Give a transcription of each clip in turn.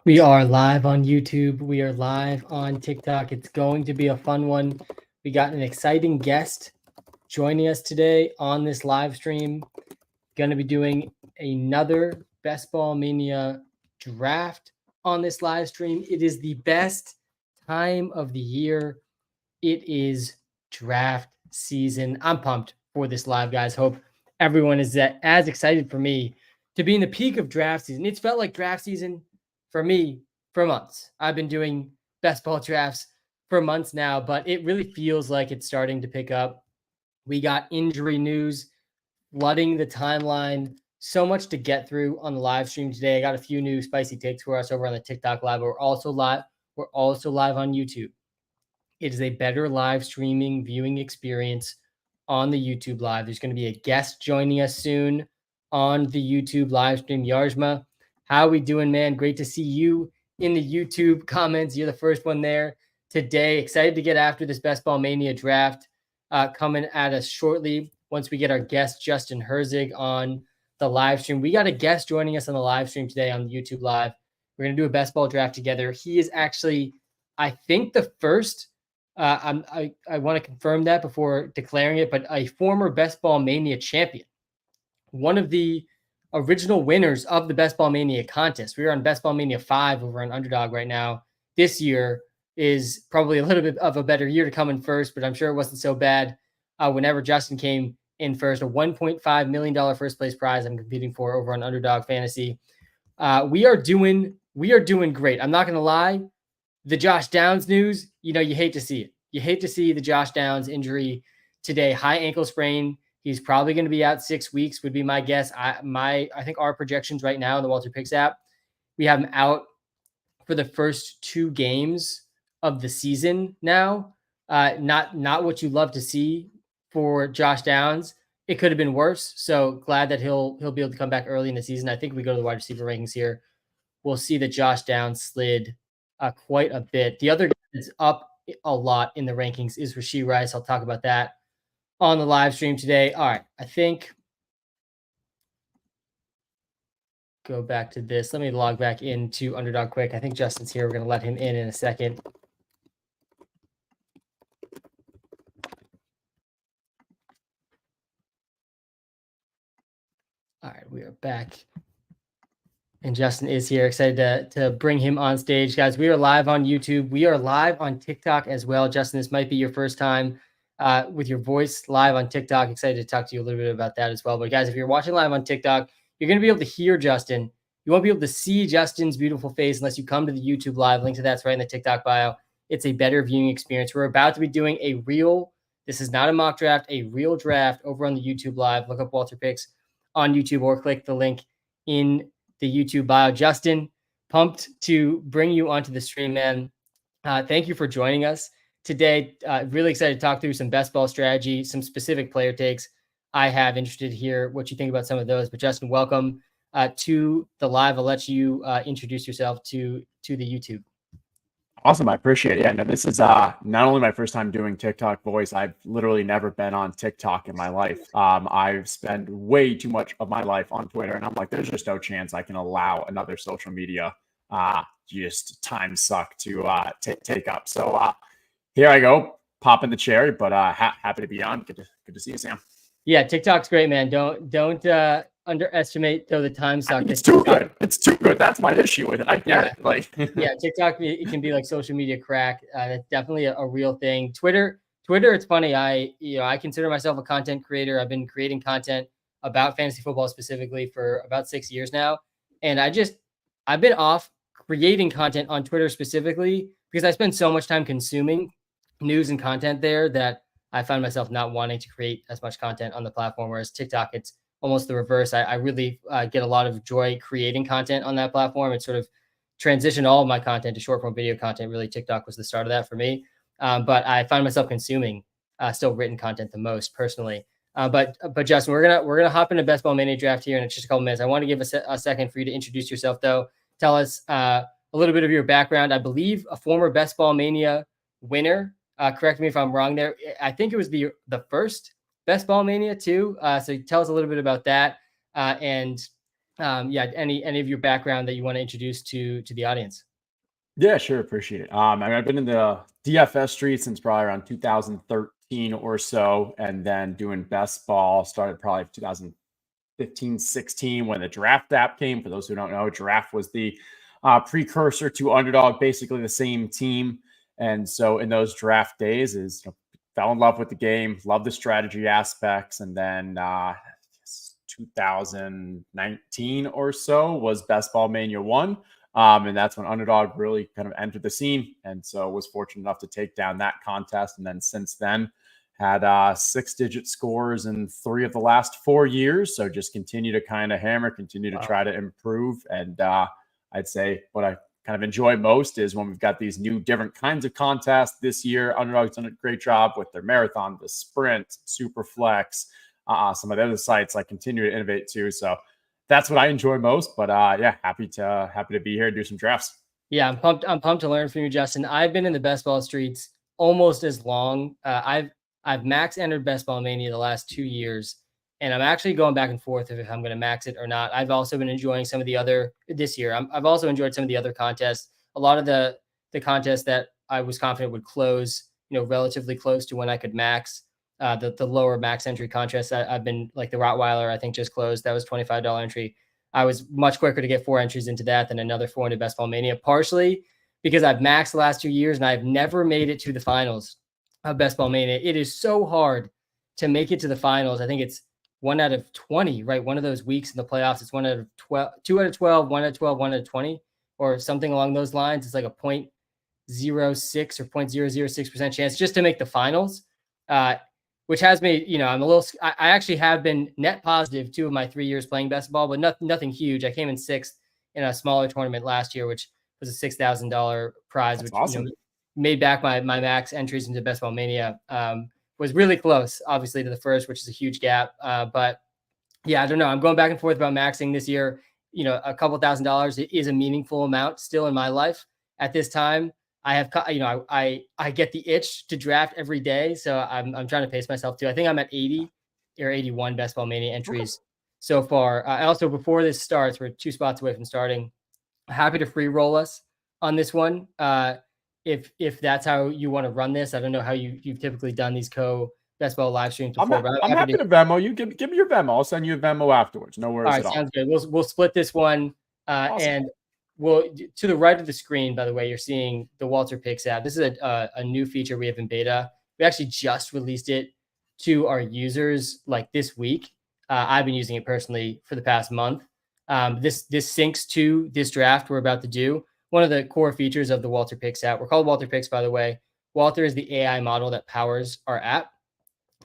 We are live on YouTube. We are live on TikTok. It's going to be a fun one. We got an exciting guest joining us today on this live stream. Going to be doing another Best Ball Mania draft on this live stream. It is the best time of the year. It is draft season. I'm pumped for this live, guys. Hope everyone is as excited for me to be in the peak of draft season. It's felt like draft season for me for months. I've been doing best ball drafts for months now, but it really feels like it's starting to pick up. We got injury news flooding the timeline. So much to get through on the live stream today. I got a few new spicy takes for us over on the TikTok live, but we're also live. We're also live on YouTube. It is a better live streaming viewing experience on the YouTube live. There's going to be a guest joining us soon on the YouTube live stream. Yarjma, how we doing, man? Great to see you in the YouTube comments. You're the first one there today. Excited to get after this Best Ball Mania draft coming at us shortly once we get our guest Justin Herzig on the live stream. We got a guest joining us on the live stream today on the YouTube live. We're going to do a best ball draft together. He is actually, I think, the first I want to confirm that before declaring it, but a former Best Ball Mania champion, one of the original winners of the Best Ball Mania contest. We are on Best Ball Mania 5 over on Underdog right now. This year is probably a little bit of a better year to come in first, but I'm sure it wasn't so bad whenever Justin came in first. A $1.5 million first place prize I'm competing for over on Underdog Fantasy. We are doing great. I'm not going to lie. The Josh Downs news, you hate to see it. You hate to see the Josh Downs injury today. High ankle sprain. He's probably going to be out 6 weeks, would be my guess. I think our projections right now in the Walter Picks app, we have him out for the first 2 games of the season now. Not what you love to see for Josh Downs. It could have been worse. So glad that he'll be able to come back early in the season. I think we go to the wide receiver rankings here. We'll see that Josh Downs slid quite a bit. The other guy that's up a lot in the rankings is Rashee Rice. I'll talk about that on the live stream today. All right, I think go back to this. Let me log back into Underdog quick. I think Justin's here. We're going to let him in a second. All right, we are back. And Justin is here. Excited to bring him on stage. Guys, we are live on YouTube. We are live on TikTok as well. Justin, this might be your first time with your voice live on TikTok. Excited to talk to you a little bit about that as well. But guys, if you're watching live on TikTok, you're going to be able to hear Justin. You won't be able to see Justin's beautiful face unless you come to the YouTube live. Link to that's right in the TikTok bio. It's a better viewing experience. We're about to be doing this is not a mock draft, a real draft over on the YouTube live. Look up Walter Picks on YouTube or click the link in the YouTube bio. Justin, pumped to bring you onto the stream, man. Thank you for joining us today. Really excited to talk through some best ball strategy, some specific player takes. I have interested to hear what you think about some of those. But Justin, welcome to the live. I'll let you introduce yourself to the YouTube. Awesome. I appreciate it. Yeah, no, this is not only my first time doing TikTok voice. I've literally never been on TikTok in my life. I've spent way too much of my life on Twitter, and I'm like, there's just no chance I can allow another social media just time suck to take up. So here I go, pop in the cherry, but happy to be on. Good to see you, Sam. Yeah, TikTok's great, man. Don't underestimate though the time suck. It's too good. It's too good. That's my issue with it. I get it. Like yeah, TikTok it can be like social media crack. That's definitely a real thing. Twitter, it's funny. I consider myself a content creator. I've been creating content about fantasy football specifically for about 6 years now, and I've been off creating content on Twitter specifically because I spend so much time consuming news and content there that I find myself not wanting to create as much content on the platform. Whereas TikTok, it's almost the reverse. I really get a lot of joy creating content on that platform. It's sort of transitioned all of my content to short form video content. Really, TikTok was the start of that for me. But I find myself consuming still written content the most personally. But Justin, we're gonna hop into Best Ball Mania draft here in just a couple minutes. I want to give a second for you to introduce yourself, though. Tell us a little bit of your background. I believe a former Best Ball Mania winner. Correct me if I'm wrong there. I think it was the first Best Ball Mania too. So tell us a little bit about that and Yeah, any of your background that you want to introduce to the audience? Yeah, sure. Appreciate it. I've been in the DFS street since probably around 2013 or so, and then doing best ball started probably 2015, 16 when the draft app came. For those who don't know, draft was the precursor to Underdog, basically the same team. And so in those draft days, fell in love with the game, love the strategy aspects, and then 2019 or so was Best Ball Mania 1. And that's when Underdog really kind of entered the scene. And so was fortunate enough to take down that contest. And then since then, had 6-digit scores in 3 of the last 4 years. So just continue to kind of hammer, continue to try to improve. And I'd say what I kind of enjoy most is when we've got these new different kinds of contests this year. Underdog's done a great job with their marathon, the sprint, super flex, some of the other sites like continue to innovate too. So that's what I enjoy most. But yeah, happy to be here and do some drafts. Yeah, I'm pumped. I'm pumped to learn from you, Justin. I've been in the best ball streets almost as long. I've max entered Best Ball Mania the last 2 years, and I'm actually going back and forth if I'm going to max it or not. I've also been enjoying some of the other this year. I've also enjoyed some of the other contests. A lot of the contests that I was confident would close, relatively close to when I could max. The lower max entry contests I've been like the Rottweiler, I think just closed. That was $25 entry. I was much quicker to get 4 entries into that than another 4 into Best Ball Mania, partially because I've maxed the last 2 years and I've never made it to the finals of Best Ball Mania. It is so hard to make it to the finals. I think it's 1 out of 20, right? One of those weeks in the playoffs, it's 1 out of 12, 2 out of 12, 1 out of 12, 1 out of 20, or something along those lines. It's like a 0.06 or 0.006% chance just to make the finals. Which has me, I'm a little, I actually have been net positive 2 of my 3 years playing best ball, but nothing huge. I came in 6th in a smaller tournament last year, which was a $6,000 prize, That's which awesome. made back my max entries into Best Ball Mania. Was really close, obviously, to the first, which is a huge gap. But yeah, I don't know. I'm going back and forth about maxing this year. A couple $1,000 is a meaningful amount still in my life at this time. I have, I get the itch to draft every day, so I'm trying to pace myself too. I think I'm at 80 or 81 Best Ball Mania Okay. entries so far. Also, before this starts, we're 2 spots away from starting. Happy to free roll us on this one. If that's how you want to run this, I don't know how you've typically done these best ball live streams before, but I'm I'm happy happy to Venmo you. Give me your Venmo. I'll send you a Venmo afterwards. No All worries right, at all. sounds good. We'll split this one, Awesome. and we'll to the right of the screen. By the way, you're seeing the Walter Picks app. This is a new feature we have in beta. We actually just released it to our users like this week. I've been using it personally for the past month. This syncs to this draft we're about to do. One of the core features of the Walter Picks app. We're called Walter Picks, by the way. Walter is the AI model that powers our app.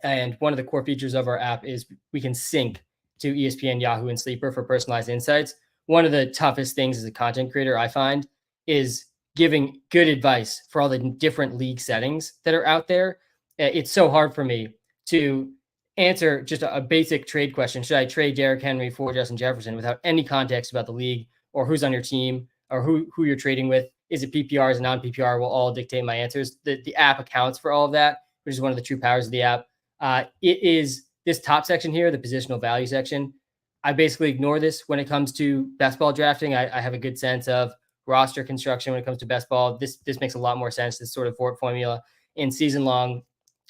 And one of the core features of our app is we can sync to ESPN, Yahoo, and Sleeper for personalized insights. One of the toughest things as a content creator I find is giving good advice for all the different league settings that are out there. It's so hard for me to answer just a basic trade question. Should I trade Derrick Henry for Justin Jefferson without any context about the league or who's on your team or who you're trading with? Is it PPR? Is it non-PPR? Will all dictate my answers. The app accounts for all of that, which is one of the true powers of the app. It is this top section here, the positional value section. I basically ignore this when it comes to best ball drafting. I have a good sense of roster construction when it comes to best ball. This makes a lot more sense, this sort of formula in season long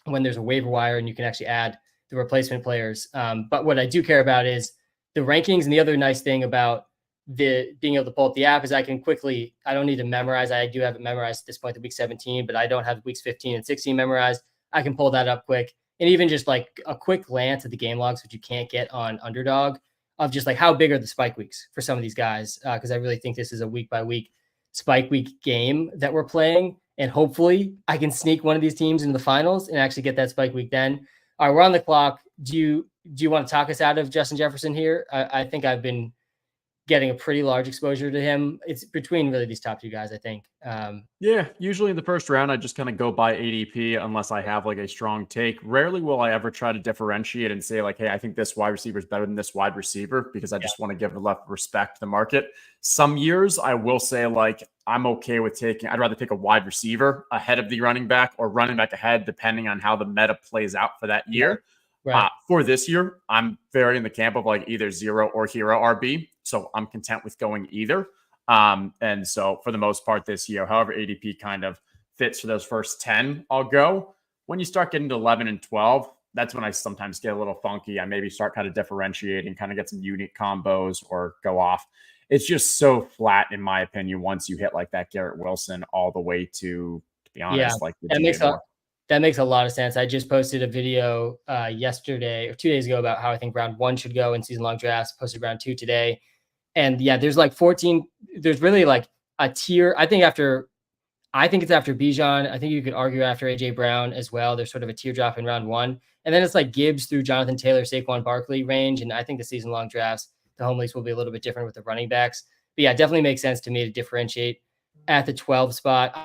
when there's a waiver wire and you can actually add the replacement players. But what I do care about is the rankings. And the other nice thing about the being able to pull up the app is I don't need to memorize. I do have it memorized at this point to week 17, but I don't have weeks 15 and 16 memorized. I can pull that up quick. And even just like a quick glance at the game logs, which you can't get on Underdog, of just like how big are the spike weeks for some of these guys. Because I really think this is a week by week spike week game that we're playing. And hopefully I can sneak one of these teams into the finals and actually get that spike week then. All right, we're on the clock. Do you want to talk us out of Justin Jefferson here? I think I've been getting a pretty large exposure to him. It's between really these top 2 guys, I think. Yeah, usually in the first round, I just kind of go by ADP unless I have like a strong take. Rarely will I ever try to differentiate and say like, hey, I think this wide receiver is better than this wide receiver because I just want to give a left respect to the market. Some years I will say like, I'm okay with I'd rather take a wide receiver ahead of the running back or running back ahead, depending on how the meta plays out for that year. Right. For this year, I'm very in the camp of like either zero or hero RB. So I'm content with going either. And so for the most part this year, however ADP kind of fits for those first 10, I'll go. When you start getting to 11 and 12, that's when I sometimes get a little funky. I maybe start kind of differentiating, kind of get some unique combos or go off. It's just so flat, in my opinion, once you hit like that Garrett Wilson all the way to be Yeah, honest, like the that DJ Moore. that makes a lot of sense. I just posted a video yesterday or 2 days ago about how I think round 1 should go in season long drafts. Posted round 2 today. And yeah, there's like 14. There's really like a tier. I think it's after Bijan. I think you could argue after AJ Brown as well. There's sort of a teardrop in round 1. And then it's like Gibbs through Jonathan Taylor, Saquon Barkley range. And I think the season long drafts, the home leagues will be a little bit different with the running backs. But yeah, it definitely makes sense to me to differentiate at the 12 spot.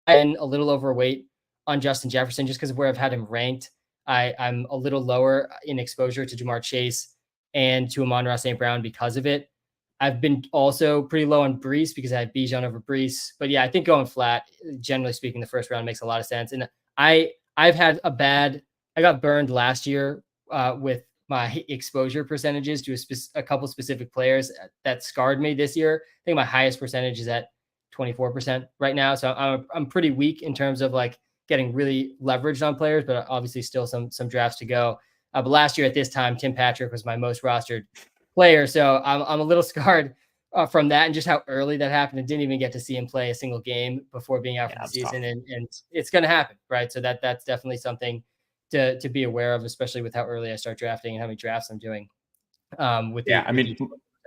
I'm a little overweight on Justin Jefferson just because of where I've had him ranked. I'm a little lower in exposure to Jamar Chase and to Amon-Ra St. Brown because of it. I've been also pretty low on Brees because I had Bijan over Brees. But yeah, I think going flat, generally speaking, the first round makes a lot of sense. And I got burned last year with my exposure percentages to a couple specific players that scarred me this year. I think my highest percentage is at 24% right now. So I'm pretty weak in terms of like getting really leveraged on players, but obviously still some drafts to go. But last year at this time, Tim Patrick was my most rostered player. So I'm a little scarred from that and just how early that happened. And didn't even get to see him play a single game before being out for the season. And it's going to happen, right? So that's definitely something to be aware of, especially with how early I start drafting and how many drafts I'm doing.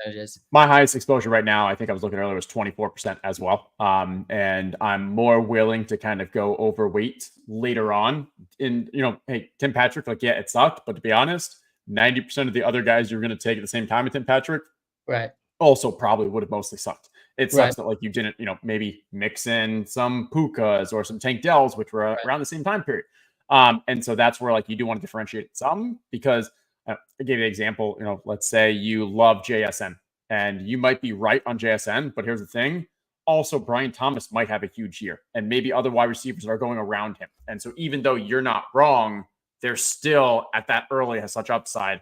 Percentages. My highest exposure right now, I think I was looking earlier, was 24% as well. And I'm more willing to kind of go overweight later on. In, hey, Tim Patrick, like, yeah, it sucked. But to be honest, 90% of the other guys you're going to take at the same time with Tim Patrick, right, also probably would have mostly sucked. It sucks that like you didn't, maybe mix in some Pukas or some Tank Dells, which were around the same time period. And so that's where like you do want to differentiate some because I gave you an example, let's say you love JSN and you might be right on JSN, but here's the thing. Also, Brian Thomas might have a huge year and maybe other wide receivers are going around him. And so even though you're not wrong, they're still at that early has such upside.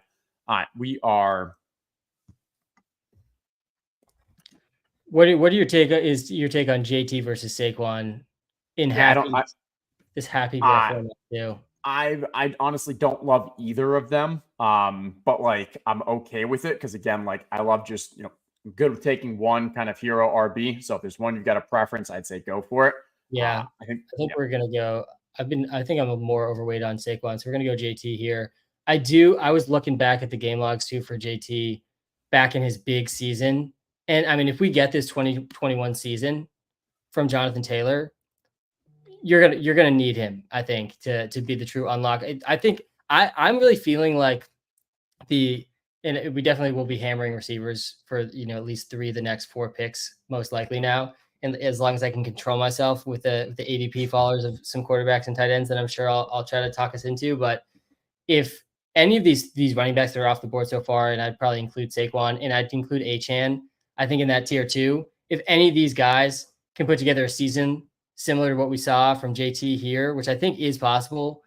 We are. What are your take on JT versus Saquon in this happy format too? I honestly don't love either of them. But like I'm okay with it because again, like I love just I'm good with taking one kind of hero RB. So if there's one you've got a preference, I'd say go for it. Yeah, I think we're gonna go. I think I'm more overweight on Saquon, so we're gonna go JT here. I was looking back at the game logs too for JT back in his big season. And I mean, if we get this 2021 season from Jonathan Taylor, you're gonna need him, I think, to be the true unlock. I think I'm really feeling like we definitely will be hammering receivers for at least 3 of the next 4 picks, most likely now. And as long as I can control myself with the ADP followers of some quarterbacks and tight ends, then I'm sure I'll try to talk us into. But if any of these running backs that are off the board so far, and I'd probably include Saquon and I'd include Achane, I think in that tier 2, if any of these guys can put together a season similar to what we saw from JT here, which I think is possible,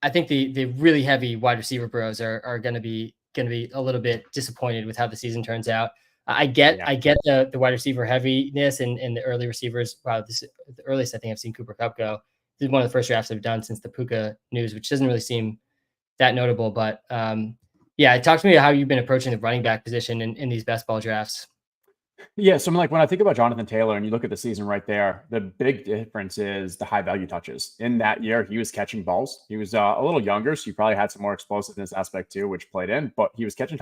I think the really heavy wide receiver bros are going to be a little bit disappointed with how the season turns out. I get the wide receiver heaviness and the early receivers. Wow, the earliest I think I've seen Cooper Kupp go. This is one of the first drafts I've done since the Puka news, which doesn't really seem that notable, but talk to me about how you've been approaching the running back position in these best ball drafts. Yeah, so like when I think about Jonathan Taylor and you look at the season right there, the big difference is the high value touches. In that year, he was catching balls. He was a little younger, so he probably had some more explosiveness aspect too, which played in. But he was catching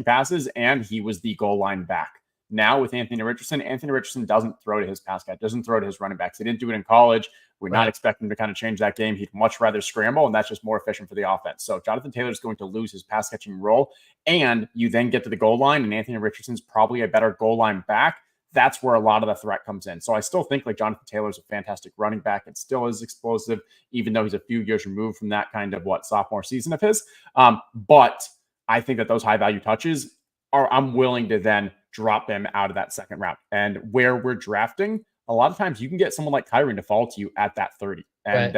passes, and he was the goal line back. Now with Anthony Richardson doesn't throw to his pass guy, doesn't throw to his running backs. He didn't do it in college. We're not expecting him to kind of change that game. He'd much rather scramble, and that's just more efficient for the offense. So Jonathan Taylor is going to lose his pass catching role, and you then get to the goal line, and Anthony Richardson's probably a better goal line back. That's where a lot of the threat comes in. So I still think like Jonathan Taylor is a fantastic running back and still is explosive, even though he's a few years removed from that kind of sophomore season of his. But I think that those high value touches I'm willing to then drop them out of that second round. And where we're drafting, a lot of times you can get someone like Kyron to fall to you at that 30. And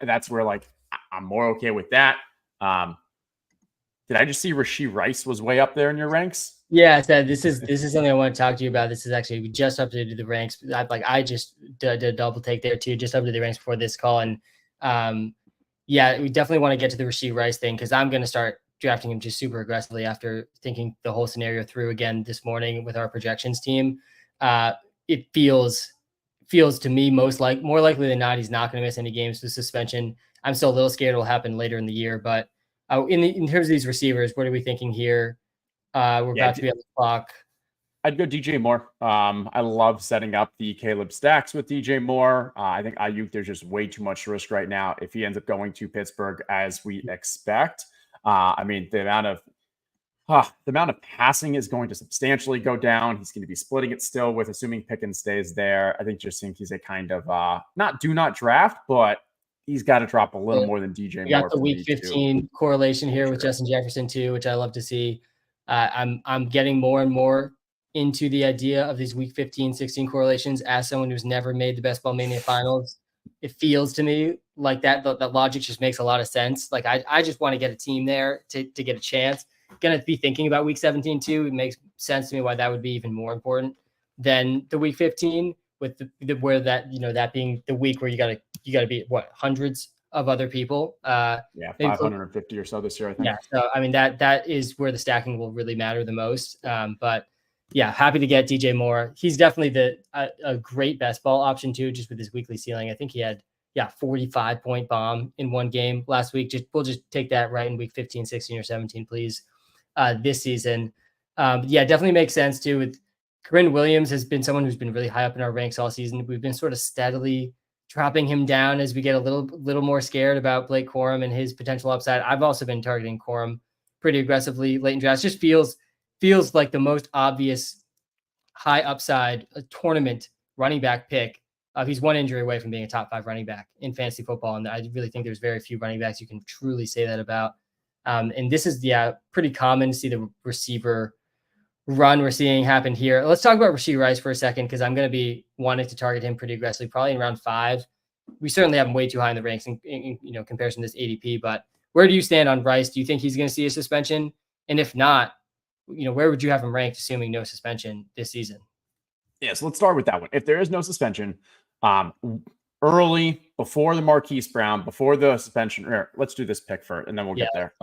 that's where like I'm more okay with that. Did I just see Rashee Rice was way up there in your ranks? Yeah, so this is something I want to talk to you about. This is actually we just updated the ranks. I just did a double take there too, just updated the ranks before this call, and yeah, we definitely want to get to the Rashee Rice thing because I'm going to start drafting him just super aggressively after thinking the whole scenario through again this morning with our projections team. It feels to me more likely than not he's not going to miss any games with suspension. I'm still a little scared it'll happen later in the year, but in terms of these receivers, what are we thinking here? We're about to be on the clock. I'd go DJ Moore. I love setting up the Caleb stacks with DJ Moore. I think Ayuk, there's just way too much risk right now if he ends up going to Pittsburgh as we expect. I mean, the amount of passing is going to substantially go down. He's going to be splitting it still with assuming Pickens stays there. I think he's a kind of not draft, but he's got to drop a little more than DJ Moore. We got the week 15 correlation here with Justin Jefferson too, which I love to see. I'm getting more and more into the idea of these week 15, 16 correlations as someone who's never made the Ball Mania finals. It feels to me like that logic just makes a lot of sense. Like I just want to get a team there to get a chance. Going to be thinking about week 17 too. It makes sense to me why that would be even more important than the week 15 with where that, that being the week where you got to be hundreds of other people. 550 or so this year, I think. Yeah. So, I mean, that is where the stacking will really matter the most. But yeah, happy to get DJ Moore. He's definitely a great best ball option too, just with his weekly ceiling. I think he had, 45-point bomb in one game last week. We'll just take that right in week 15, 16 or 17, please. This season. Definitely makes sense too. With Corinne Williams has been someone who's been really high up in our ranks all season. We've been sort of steadily dropping him down as we get a little more scared about Blake Corum and his potential upside. I've also been targeting Corum pretty aggressively late in drafts. Just feels like the most obvious high upside tournament running back pick. He's one injury away from being a top 5 running back in fantasy football. And I really think there's very few running backs you can truly say that about. And this is pretty common to see the receiver run we're seeing happen here. Let's talk about Rashee Rice for a second, because I'm going to be wanting to target him pretty aggressively, probably in round 5. We certainly have him way too high in the ranks in comparison to this ADP. But where do you stand on Rice? Do you think he's going to see a suspension? And if not, where would you have him ranked, assuming no suspension this season? Yeah, so let's start with that one. If there is no suspension, early, before the Marquise Brown, before the suspension, let's do this pick first, and then we'll get there.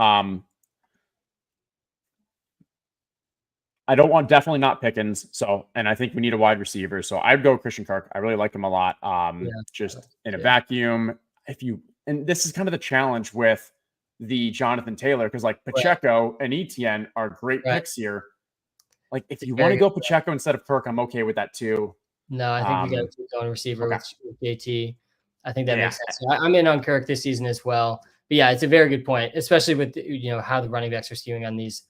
I don't want definitely not Pickens. And I think we need a wide receiver. So I'd go Christian Kirk. I really like him a lot. Just in a vacuum. And this is kind of the challenge with the Jonathan Taylor, because like Pacheco and Etienne are great picks here. Like if you want to go Pacheco instead of Kirk, I'm okay with that too. No, I think we got to keep going receiver with JT. I think that makes sense. I'm in on Kirk this season as well. But yeah, it's a very good point, especially with how the running backs are skewing on these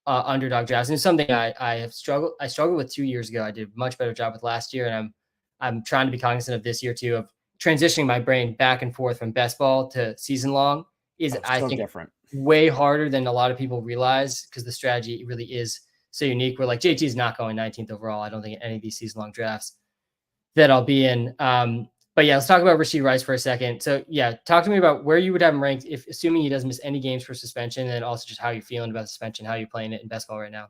underdog drafts. And it's something I struggled with 2 years ago. I did a much better job with last year, and I'm trying to be cognizant of this year too, of transitioning my brain back and forth from best ball to season long is I think different, way harder than a lot of people realize, because the strategy really is so unique. Where like JT is not going 19th overall. I don't think in any of these season long drafts that I'll be in. But yeah, let's talk about Rashee Rice for a second. So yeah, talk to me about where you would have him ranked, if assuming he doesn't miss any games for suspension, and also just how you're feeling about suspension, how you're playing it in best ball right now.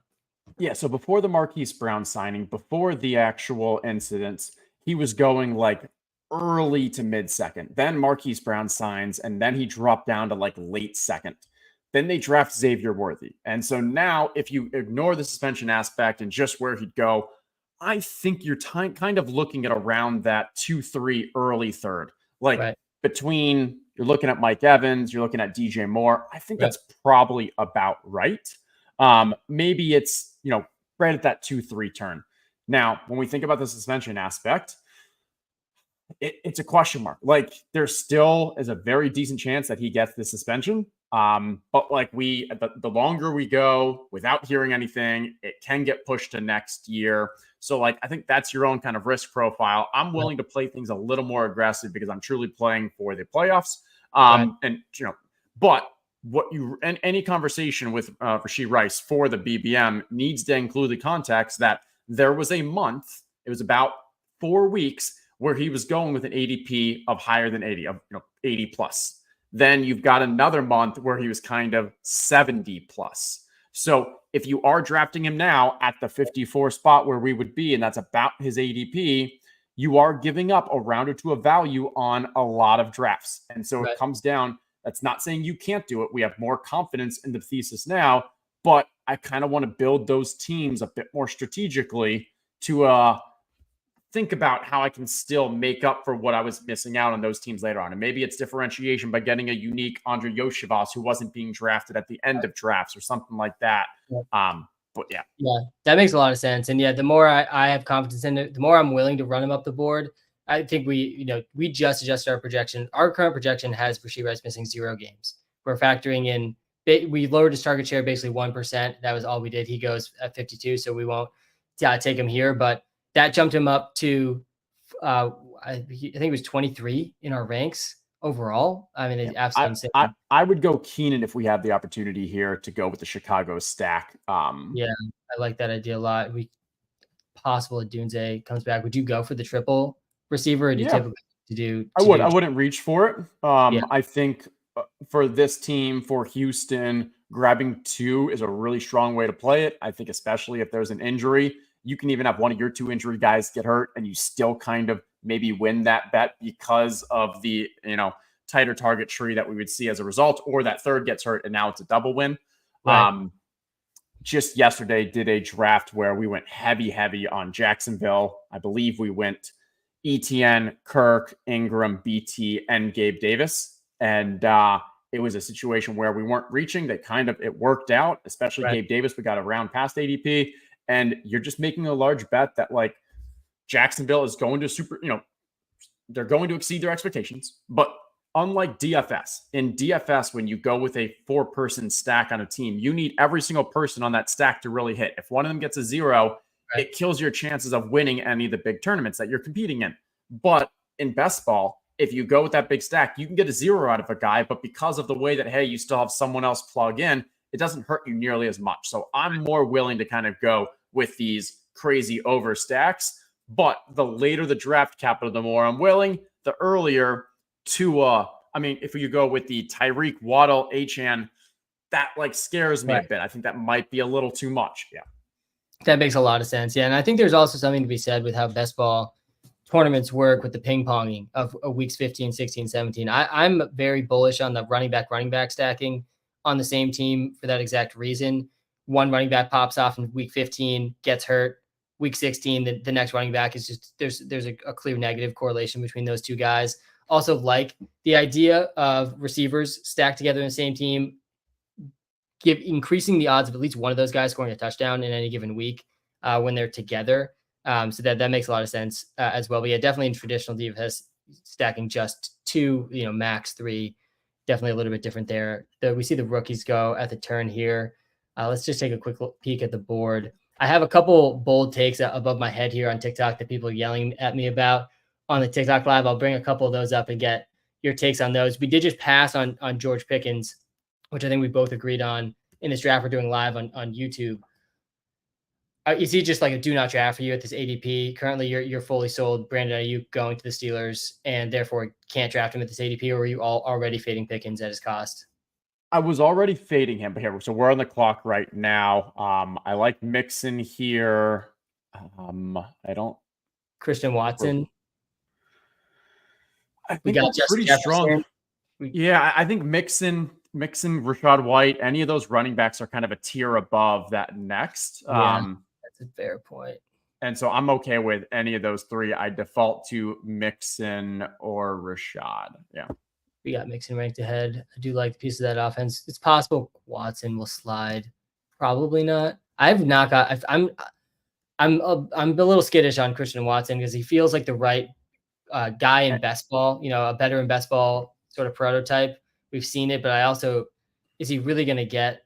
Yeah, so before the Marquise Brown signing, before the actual incidents, he was going like early to mid-second. Then Marquise Brown signs, and then he dropped down to like late second. Then they draft Xavier Worthy. And so now, if you ignore the suspension aspect and just where he'd go, I think you're kind of looking at around that 2-3 early third. Like between, you're looking at Mike Evans, you're looking at DJ Moore. I think that's probably about right. Maybe it's, right at that 2-3 turn. Now, when we think about the suspension aspect, it's a question mark. Like there still is a very decent chance that he gets the suspension. But like the longer we go without hearing anything, it can get pushed to next year. So like, I think that's your own kind of risk profile. I'm willing to play things a little more aggressive because I'm truly playing for the playoffs. But any conversation with Rashee Rice for the BBM needs to include the context that there was a month, it was about 4 weeks, where he was going with an ADP of higher than 80, of 80 plus. Then you've got another month where he was kind of 70 plus. So if you are drafting him now at the 54 spot where we would be, and that's about his ADP, you are giving up a round or two of value on a lot of drafts. And so it comes down, that's not saying you can't do it. We have more confidence in the thesis now, but I kind of want to build those teams a bit more strategically to think about how I can still make up for what I was missing out on those teams later on. And maybe it's differentiation by getting a unique Andre Yoshivas who wasn't being drafted at the end of drafts or something like that. But yeah. Yeah, that makes a lot of sense. And yeah, the more I have confidence in it, the more I'm willing to run him up the board. I think we just adjusted our projection. Our current projection has Rashid Rice missing 0 games. We're factoring in, we lowered his target share basically 1%. That was all we did. He goes at 52, so we won't take him here. But that jumped him up to, I think it was 23 in our ranks overall. I mean, it's absolutely insane. I would go Keenan if we have the opportunity here to go with the Chicago stack. Yeah, I like that idea a lot. Possible Dunze comes back. Would you go for the triple receiver, or do you typically do? I wouldn't reach for it. I think for this team, for Houston, grabbing 2 is a really strong way to play it. I think especially if there's an injury, you can even have one of your 2 injury guys get hurt and you still kind of maybe win that bet because of the, tighter target tree that we would see as a result, or that third gets hurt and now it's a double win. Right. Just yesterday did a draft where we went heavy on Jacksonville. I believe we went ETN, Kirk, Ingram, BT, and Gabe Davis. And it was a situation where we weren't reaching. It worked out, especially Gabe Davis. We got a round past ADP. And you're just making a large bet that like Jacksonville is going to they're going to exceed their expectations. But unlike DFS, in DFS, when you go with a 4-person stack on a team, you need every single person on that stack to really hit. If one of them gets a 0, it kills your chances of winning any of the big tournaments that you're competing in. But in best ball, if you go with that big stack, you can get a 0 out of a guy. But because of the way that, hey, you still have someone else plug in, it doesn't hurt you nearly as much. So I'm more willing to kind of go with these crazy over stacks. But the later the draft capital, the more I'm willing, the earlier to, if you go with the Tyreek, Waddle, Achane, that like scares me a bit. I think that might be a little too much. Yeah. That makes a lot of sense. Yeah. And I think there's also something to be said with how best ball tournaments work with the ping ponging of weeks 15, 16, 17. I'm very bullish on the running back stacking on the same team for that exact reason. One running back pops off in week 15, gets hurt. Week 16, the next running back is just, there's a clear negative correlation between those 2 guys. Also like the idea of receivers stacked together in the same team, increasing the odds of at least one of those guys scoring a touchdown in any given week when they're together. So that makes a lot of sense as well. But yeah, definitely in traditional DFS, stacking just 2, max 3, definitely a little bit different there. We see the rookies go at the turn here. Let's just take a quick peek at the board. I have a couple bold takes above my head here on TikTok that people are yelling at me about on the TikTok live. I'll bring a couple of those up and get your takes on those. We did just pass on George Pickens, which I think we both agreed on in this draft we're doing live on YouTube. Is he just like a do not draft for you at this ADP? Currently, you're fully sold Brandon Ayuk going to the Steelers and therefore can't draft him at this ADP, or are you already fading Pickens at his cost? I was already fading him, but here, so we're on the clock right now. I like Mixon here. I don't. Christian Watson. I think that's pretty strong. Yeah, I think Mixon, Rashad White, any of those running backs are kind of a tier above that next. Yeah, that's a fair point. And so I'm okay with any of those 3. I default to Mixon or Rashad. Yeah. We got Mixon ranked ahead. I do like the piece of that offense. It's possible Watson will slide. Probably not. I've not got. I'm a little skittish on Christian Watson because he feels like the right guy in best ball. A better in best ball sort of prototype. We've seen it, but is he really going to get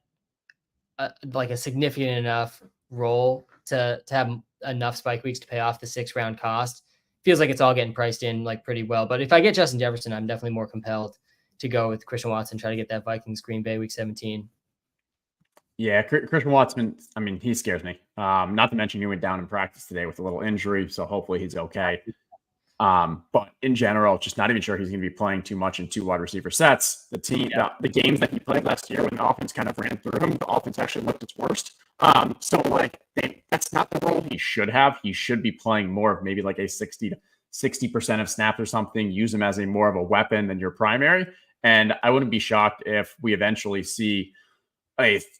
a significant enough role to have enough spike weeks to pay off the 6-round cost? Feels like it's all getting priced in like pretty well. But if I get Justin Jefferson, I'm definitely more compelled to go with Christian Watson, try to get that Vikings Green Bay week 17. Yeah, Christian Watson, he scares me. Not to mention he went down in practice today with a little injury, so hopefully he's okay. But in general, just not even sure he's going to be playing too much in 2 wide receiver sets. The games that he played last year when the offense kind of ran through him, the offense actually looked its worst. So like that's not the role he should have. He should be playing more of maybe like a 60% of snaps or something. Use him as a more of a weapon than your primary. And I wouldn't be shocked if we eventually see it's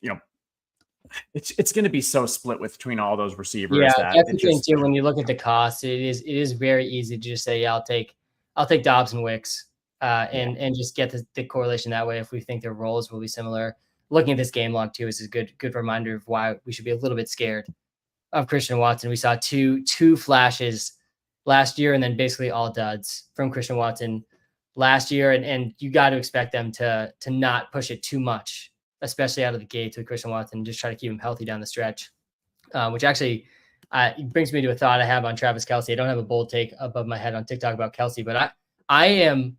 going to be so split between all those receivers. Yeah, that's the thing too. When you look at the cost, it is very easy to just say, yeah, I'll take Dobbs and Wicks, and just get the correlation that way if we think their roles will be similar. Looking at this game log too is a good reminder of why we should be a little bit scared of Christian Watson. We saw two flashes last year, and then basically all duds from Christian Watson last year, and you got to expect them to not push it too much, especially out of the gates with Christian Watson, just try to keep him healthy down the stretch, which actually brings me to a thought I have on Travis Kelce. I don't have a bold take above my head on TikTok about Kelce, but I am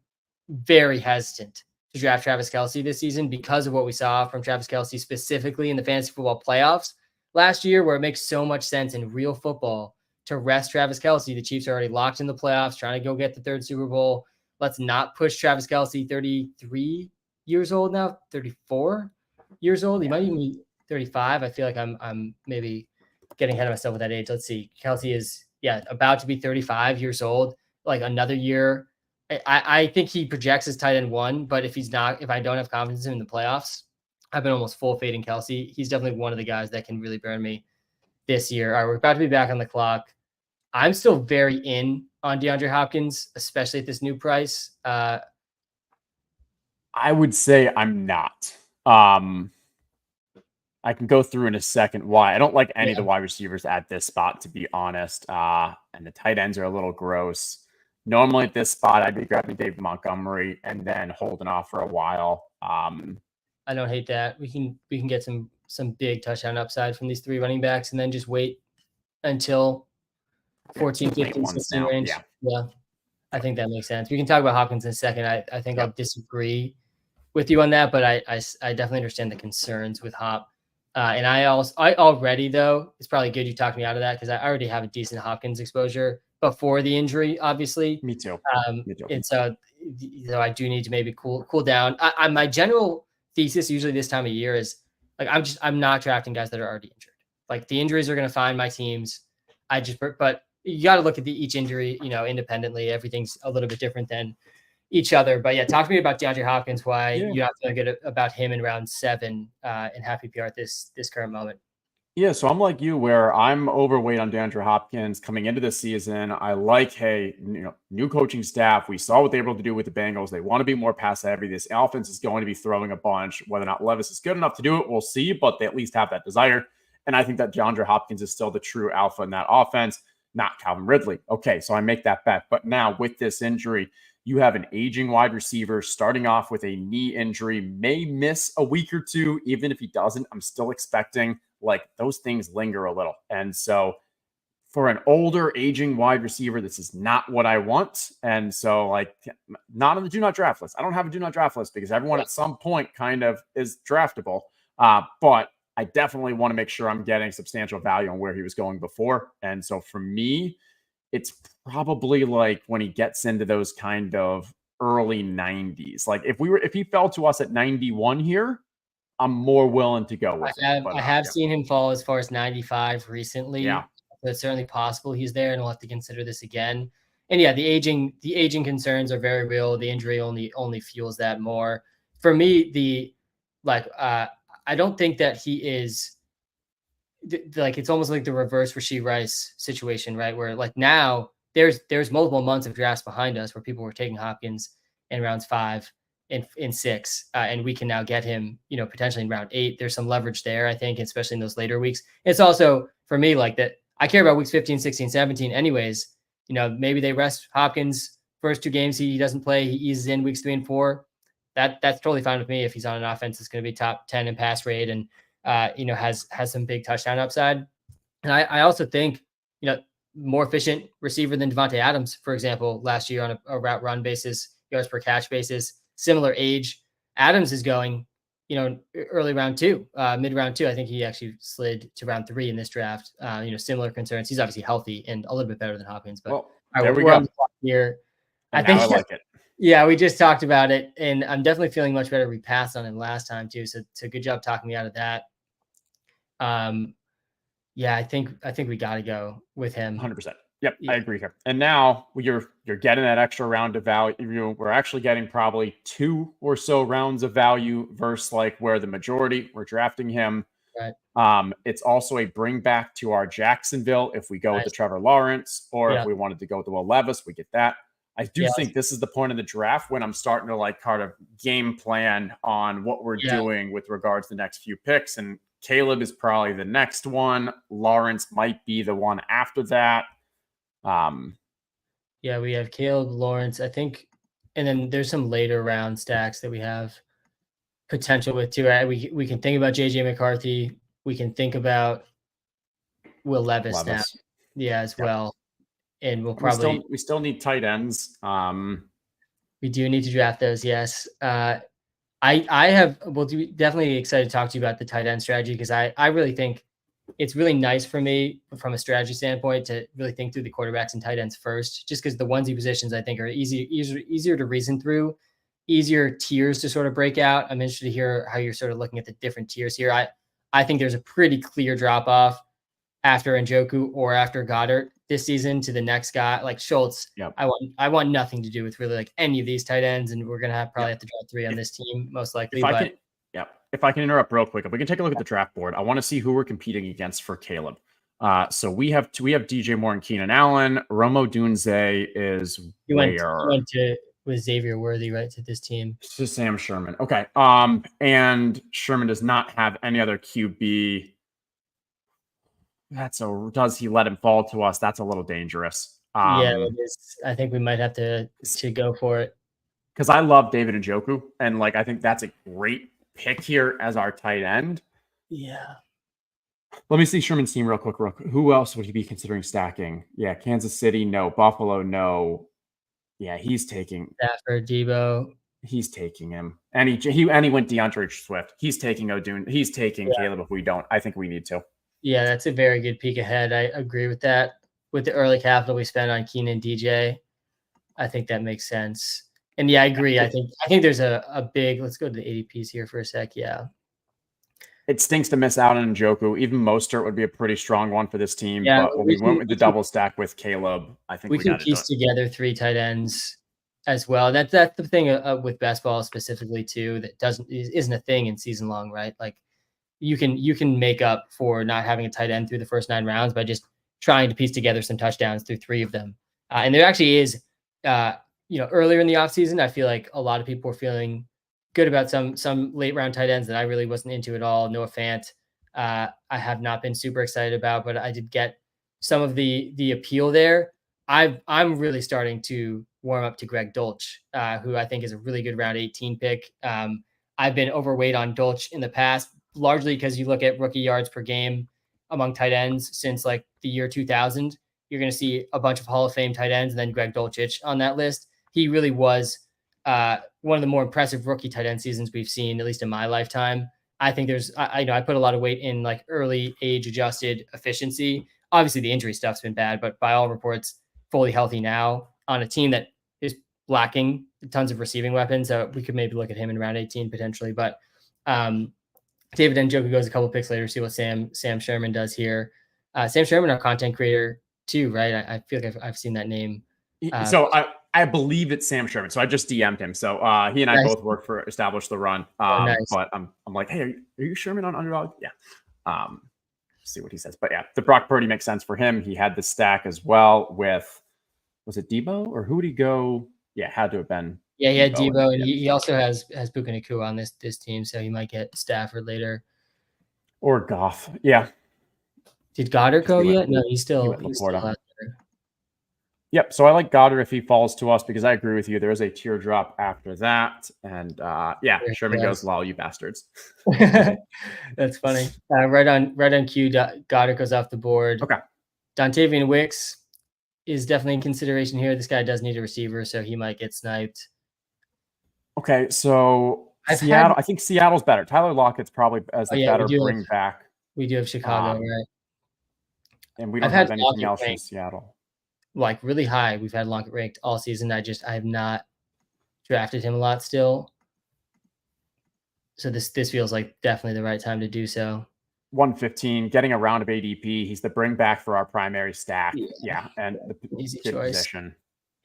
very hesitant to draft Travis Kelce this season because of what we saw from Travis Kelce specifically in the fantasy football playoffs last year, where it makes so much sense in real football to rest Travis Kelce. The Chiefs are already locked in the playoffs, trying to go get the 3rd Super Bowl. Let's not push Travis Kelce, 33 years old now, 34 years old. He might even be 35. I feel like I'm maybe getting ahead of myself with that age. Let's see. Kelce is about to be 35 years old. Like another year. I think he projects as tight end 1, but if I don't have confidence in him in the playoffs, I've been almost full fading Kelce. He's definitely one of the guys that can really burn me this year. All right, we're about to be back on the clock. I'm still very in on DeAndre Hopkins, especially at this new price. I would say I'm not. I can go through in a second why. I don't like any of the wide receivers at this spot, to be honest. And the tight ends are a little gross. Normally at this spot, I'd be grabbing David Montgomery and then holding off for a while. I don't hate that. We can get some big touchdown upside from these 3 running backs and then just wait until 14, 15, 16 range. Yeah. I think that makes sense. We can talk about Hopkins in a second. I think I'll disagree with you on that, but I definitely understand the concerns with Hop. And I already, though, it's probably good you talked me out of that because I already have a decent Hopkins exposure before the injury, obviously. Me too. And so I do need to maybe cool down. My general thesis usually this time of year is like I'm not drafting guys that are already injured. Like the injuries are going to find my teams. But you got to look at each injury, independently. Everything's a little bit different than each other. But yeah, talk to me about DeAndre Hopkins, why you're not feeling good about him in round 7 in half PPR at this current moment. Yeah, so I'm like you, where I'm overweight on DeAndre Hopkins coming into this season. I like, hey, new coaching staff. We saw what they were able to do with the Bengals. They want to be more pass heavy. This offense is going to be throwing a bunch. Whether or not Levis is good enough to do it, we'll see, but they at least have that desire. And I think that DeAndre Hopkins is still the true alpha in that offense, not Calvin Ridley. Okay, so I make that bet. But now with this injury, you have an aging wide receiver starting off with a knee injury, may miss a week or 2. Even if he doesn't, I'm still expecting like those things linger a little. And so for an older aging wide receiver, this is not what I want. And so like not on the do not draft list. I don't have a do not draft list because everyone at some point kind of is draftable. But I definitely want to make sure I'm getting substantial value on where he was going before. And so for me, it's probably like when he gets into those kind of early 90s. Like if he fell to us at 91 here, I'm more willing to go with it. I have seen him fall as far as 95 recently. Yeah. So it's certainly possible he's there, and we'll have to consider this again. And yeah, the aging concerns are very real. The injury only fuels that more. For me, I don't think that he is like, it's almost like the reverse Rashee Rice situation, right? Where like now there's multiple months of drafts behind us where people were taking Hopkins in rounds 5 and 6, and we can now get him, potentially in round 8. There's some leverage there, I think, especially in those later weeks. It's also for me like that. I care about weeks 15, 16, 17 anyways. Maybe they rest Hopkins first 2 games. He doesn't play. He eases in weeks 3 and 4. That's totally fine with me if he's on an offense that's going to be top 10 in pass rate and, has some big touchdown upside. And I also think, more efficient receiver than Devontae Adams, for example, last year on a route run basis, yards per catch basis, similar age. Adams is going, early round 2, mid round 2. I think he actually slid to round 3 in this draft. Similar concerns. He's obviously healthy and a little bit better than Hopkins, but there we go. here. And I now I think, like it. yeah, we just talked about it, and I'm definitely feeling much better. We passed on him last time too, so good job talking me out of that. Yeah, I think we got to go with him. 100%. Yep, I Yeah, agree here. And now you're getting that extra round of value. We're actually getting probably 2 or so rounds of value versus like where the majority were drafting him. right. It's also a bring back to our Jacksonville if we go with the Nice. Trevor Lawrence, or if Yeah, we wanted to go with the Will Levis, we get that. I do yeah, think this is the point of the draft when I'm starting to like kind of game plan on what we're yeah, doing with regards to the next few picks. And Caleb is probably the next one. Lawrence might be the one after that. yeah. We have Caleb Lawrence, I think, and then there's some later round stacks that we have potential with too. Right? We can think about JJ McCarthy. We can think about Will Levis now, Levis. yeah, as Yep. well. And we'll We probably still need tight ends. we do need to draft those. Yes, I have. Well, definitely excited to talk to you about the tight end strategy because I really think it's really nice for me from a strategy standpoint to really think through the quarterbacks and tight ends first, just because the onesie positions I think are easier to reason through, easier tiers to sort of break out. I'm interested to hear how you're sort of looking at the different tiers here. I think there's a pretty clear drop off after Njoku or after Goddard this season to the next guy like Schultz. Yep. I want nothing to do with really like any of these tight ends, and we're gonna probably have to draw 3 on this team most likely. If I But can, yeah, if I can interrupt real quick, if we can take a look at the draft board, I want to see who we're competing against for Caleb. So we have DJ Moore and Keenan Allen. Romo Dunze is he where? went to with Xavier Worthy right to this team. To Sam Sherman. Okay. And Sherman does not have any other QB. Does he let him fall to us? That's a little dangerous. Yeah, it is. I think we might have to go for it. Because I love David Njoku, and like I think that's a great pick here as our tight end. Yeah. Let me see Sherman's team real quick. Who else would he be considering stacking? Yeah, Kansas City, no. Buffalo, no. Yeah, he's taking Stafford, Debo. He's taking him, and he went DeAndre Swift. He's taking O'Dune. He's taking Caleb. If we don't, I think we need to. Yeah, that's a very good peek ahead. I agree with that. With the early capital we spent on Keenan DJ, I think that makes sense. And yeah, I agree. I think there's a big. Let's go to the ADPs here for a sec. Yeah. It stinks to miss out on Njoku. Even Mostert would be a pretty strong one for this team. Yeah, but when we went with the double stack with Caleb, I think we can piece together 3 tight ends as well. That's the thing with best ball specifically too. That isn't a thing in season long, right? Like you can make up for not having a tight end through the first 9 rounds by just trying to piece together some touchdowns through 3 of them. And there actually is, earlier in the offseason, I feel like a lot of people were feeling good about some late round tight ends that I really wasn't into at all. Noah Fant, I have not been super excited about, but I did get some of the appeal there. I'm really starting to warm up to Greg Dolch, who I think is a really good round 18 pick. I've been overweight on Dolch in the past, largely because you look at rookie yards per game among tight ends since like the year 2000. You're going to see a bunch of Hall of Fame tight ends and then Greg Dulcich on that list. He really was one of the more impressive rookie tight end seasons we've seen, at least in my lifetime. I think I put a lot of weight in like early age adjusted efficiency. Obviously the injury stuff's been bad, but by all reports, fully healthy now on a team that is lacking tons of receiving weapons. So we could maybe look at him in round 18 potentially, but David Njoku goes a couple picks later, see what Sam Sherman does here. Sam Sherman, our content creator too, right? I feel like I've seen that name. So I believe it's Sam Sherman. So I just DM'd him. So he and I both work for Establish the Run. Nice. But I'm like, hey, are you Sherman on Underdog? Yeah. See what he says. But yeah, the Brock Purdy makes sense for him. He had the stack as well with, was it Debo or who would he go? Yeah, had to have been. Yeah, he had Debo, and he also has Puka Nacua on this team, so he might get Stafford later. Or Goff. Yeah. Did Goddard go yet? No, he's still out there. Yep. So I like Goddard if he falls to us because I agree with you. There is a teardrop after that. And yeah, Sherman goes, lol, you bastards. That's funny. Right on cue, Goddard goes off the board. Okay. Dontavian Wicks is definitely in consideration here. This guy does need a receiver, so he might get sniped. Okay, so Seattle. I think Seattle's better. Tyler Lockett's probably as the better bring back. We do have Chicago, right? And we don't have anything else in Seattle. like really high. We've had Lockett ranked all season. I have not drafted him a lot still. So this feels like definitely the right time to do so. 115, getting a round of ADP. He's the bring back for our primary stack. Yeah, Yeah, and the easy good choice. position.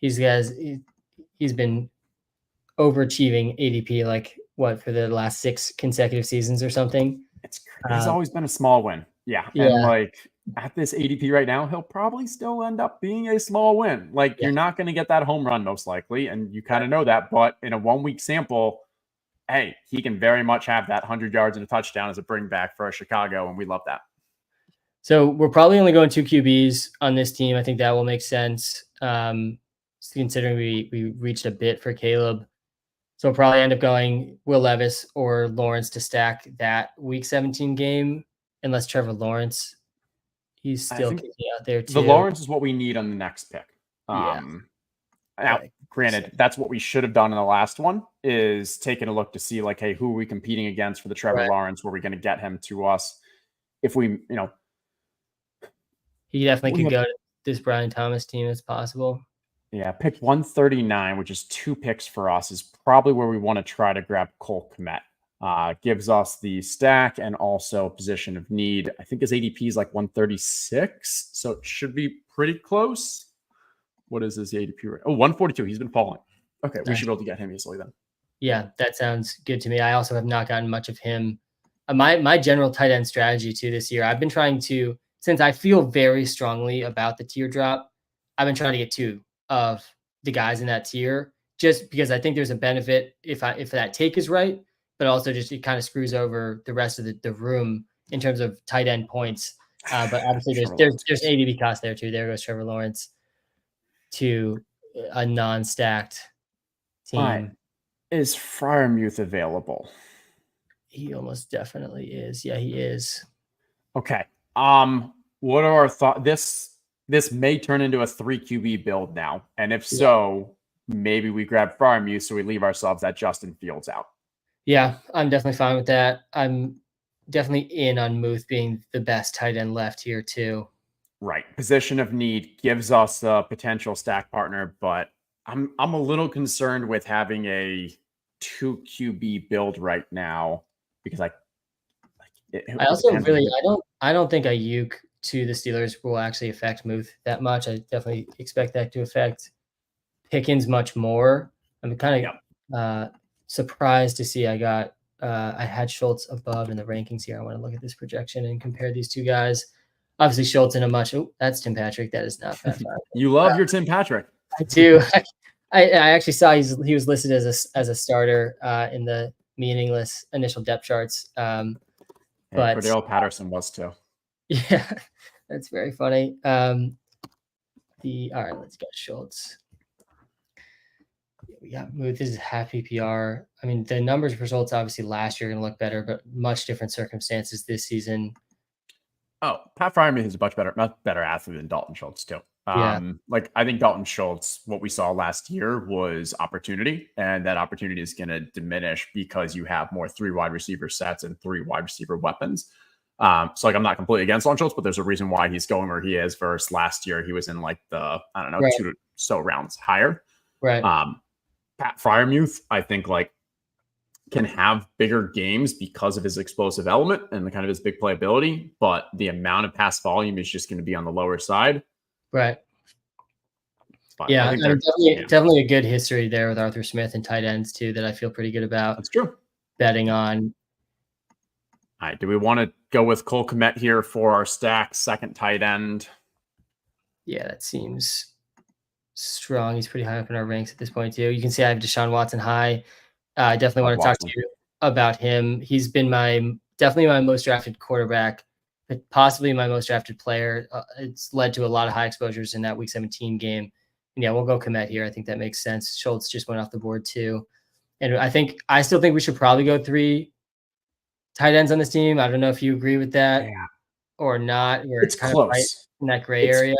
He's been overachieving ADP like what for the last 6 consecutive seasons or something. He's always been a small win. Yeah, Yeah. and like at this ADP right now, he'll probably still end up being a small win. Like Yeah. you're not going to get that home run most likely, and you kind of know that. But in a 1 week sample, hey, he can very much have that 100 yards and a touchdown as a bring back for Chicago, and we love that. So we're probably only going 2 QBs on this team. I think that will make sense. Considering we reached a bit for Caleb. So we'll probably end up going Will Levis or Lawrence to stack that week 17 game, unless Trevor Lawrence, he's still kicking out there too. The Lawrence is what we need on the next pick. Yeah. Now, granted, that's what we should have done in the last one, is taking a look to see like, hey, who are we competing against for the Trevor Lawrence? Were we going to get him to us? If we, he definitely could go to this Brian Thomas team as possible. Yeah, pick 139, which is 2 picks for us, is probably where we want to try to grab Cole Kmet. Gives us the stack and also position of need. I think his ADP is like 136, so it should be pretty close. What is his ADP? Oh, 142. He's been falling. Okay, we should be able to get him easily then. Yeah, that sounds good to me. I also have not gotten much of him. My general tight end strategy too this year, I've been trying to, since I feel very strongly about the teardrop, I've been trying to get 2 of the guys in that tier, just because I think there's a benefit if that take is right, but also just it kind of screws over the rest of the room in terms of tight end points. But obviously there's ADP cost there too. There goes Trevor Lawrence to a non-stacked team. Right. Is Freiermuth available? He almost definitely is. Yeah, he is. Okay. What are our thoughts? This may turn into a 3 QB build now. And if so, maybe we grab Freiermuth so we leave ourselves that Justin Fields out. Yeah, I'm definitely fine with that. I'm definitely in on Muth being the best tight end left here too. Right. Position of need gives us a potential stack partner, but I'm a little concerned with having a 2 QB build right now because I don't think Ayuk to the Steelers will actually affect Muth that much. I definitely expect that to affect Pickens much more. I'm kind of surprised to see I had Schultz above in the rankings here. I want to look at this projection and compare these 2 guys. Obviously, Schultz in a much. Oh, that's Tim Patrick. That is not that. You love your Tim Patrick. I do. I actually saw he was listed as a starter in the meaningless initial depth charts. But Cordell Patterson was too. Yeah, that's very funny. All right, let's get Schultz. We got Muth. This is half PPR. I mean, the numbers for Schultz obviously last year are going to look better, but much different circumstances this season. Oh, Pat Freiermuth is a much better athlete than Dalton Schultz too. Like I think Dalton Schultz, what we saw last year was opportunity, and that opportunity is going to diminish because you have more 3 wide receiver sets and 3 wide receiver weapons. So like I'm not completely against Dalton Schultz, but there's a reason why he's going where he is versus last year. He was in like the, 2 or so rounds higher. Right. Pat Freiermuth, I think like can have bigger games because of his explosive element and the kind of his big playability, but the amount of pass volume is just going to be on the lower side. Right. But yeah, definitely a good history there with Arthur Smith and tight ends too that I feel pretty good about. That's true. Betting on. All right. Do we want to go with Cole Kmet here for our stack second tight end? Yeah, that seems strong. He's pretty high up in our ranks at this point too. You can see I have Deshaun Watson high. I definitely want to talk to you about him. He's been definitely my most drafted quarterback, but possibly my most drafted player. It's led to a lot of high exposures in that week 17 game. And yeah, we'll go Kmet here. I think that makes sense. Schultz just went off the board too. And I still think we should probably go 3 tight ends on this team. I don't know if you agree with that or not. It's kind close. Of right in that gray area.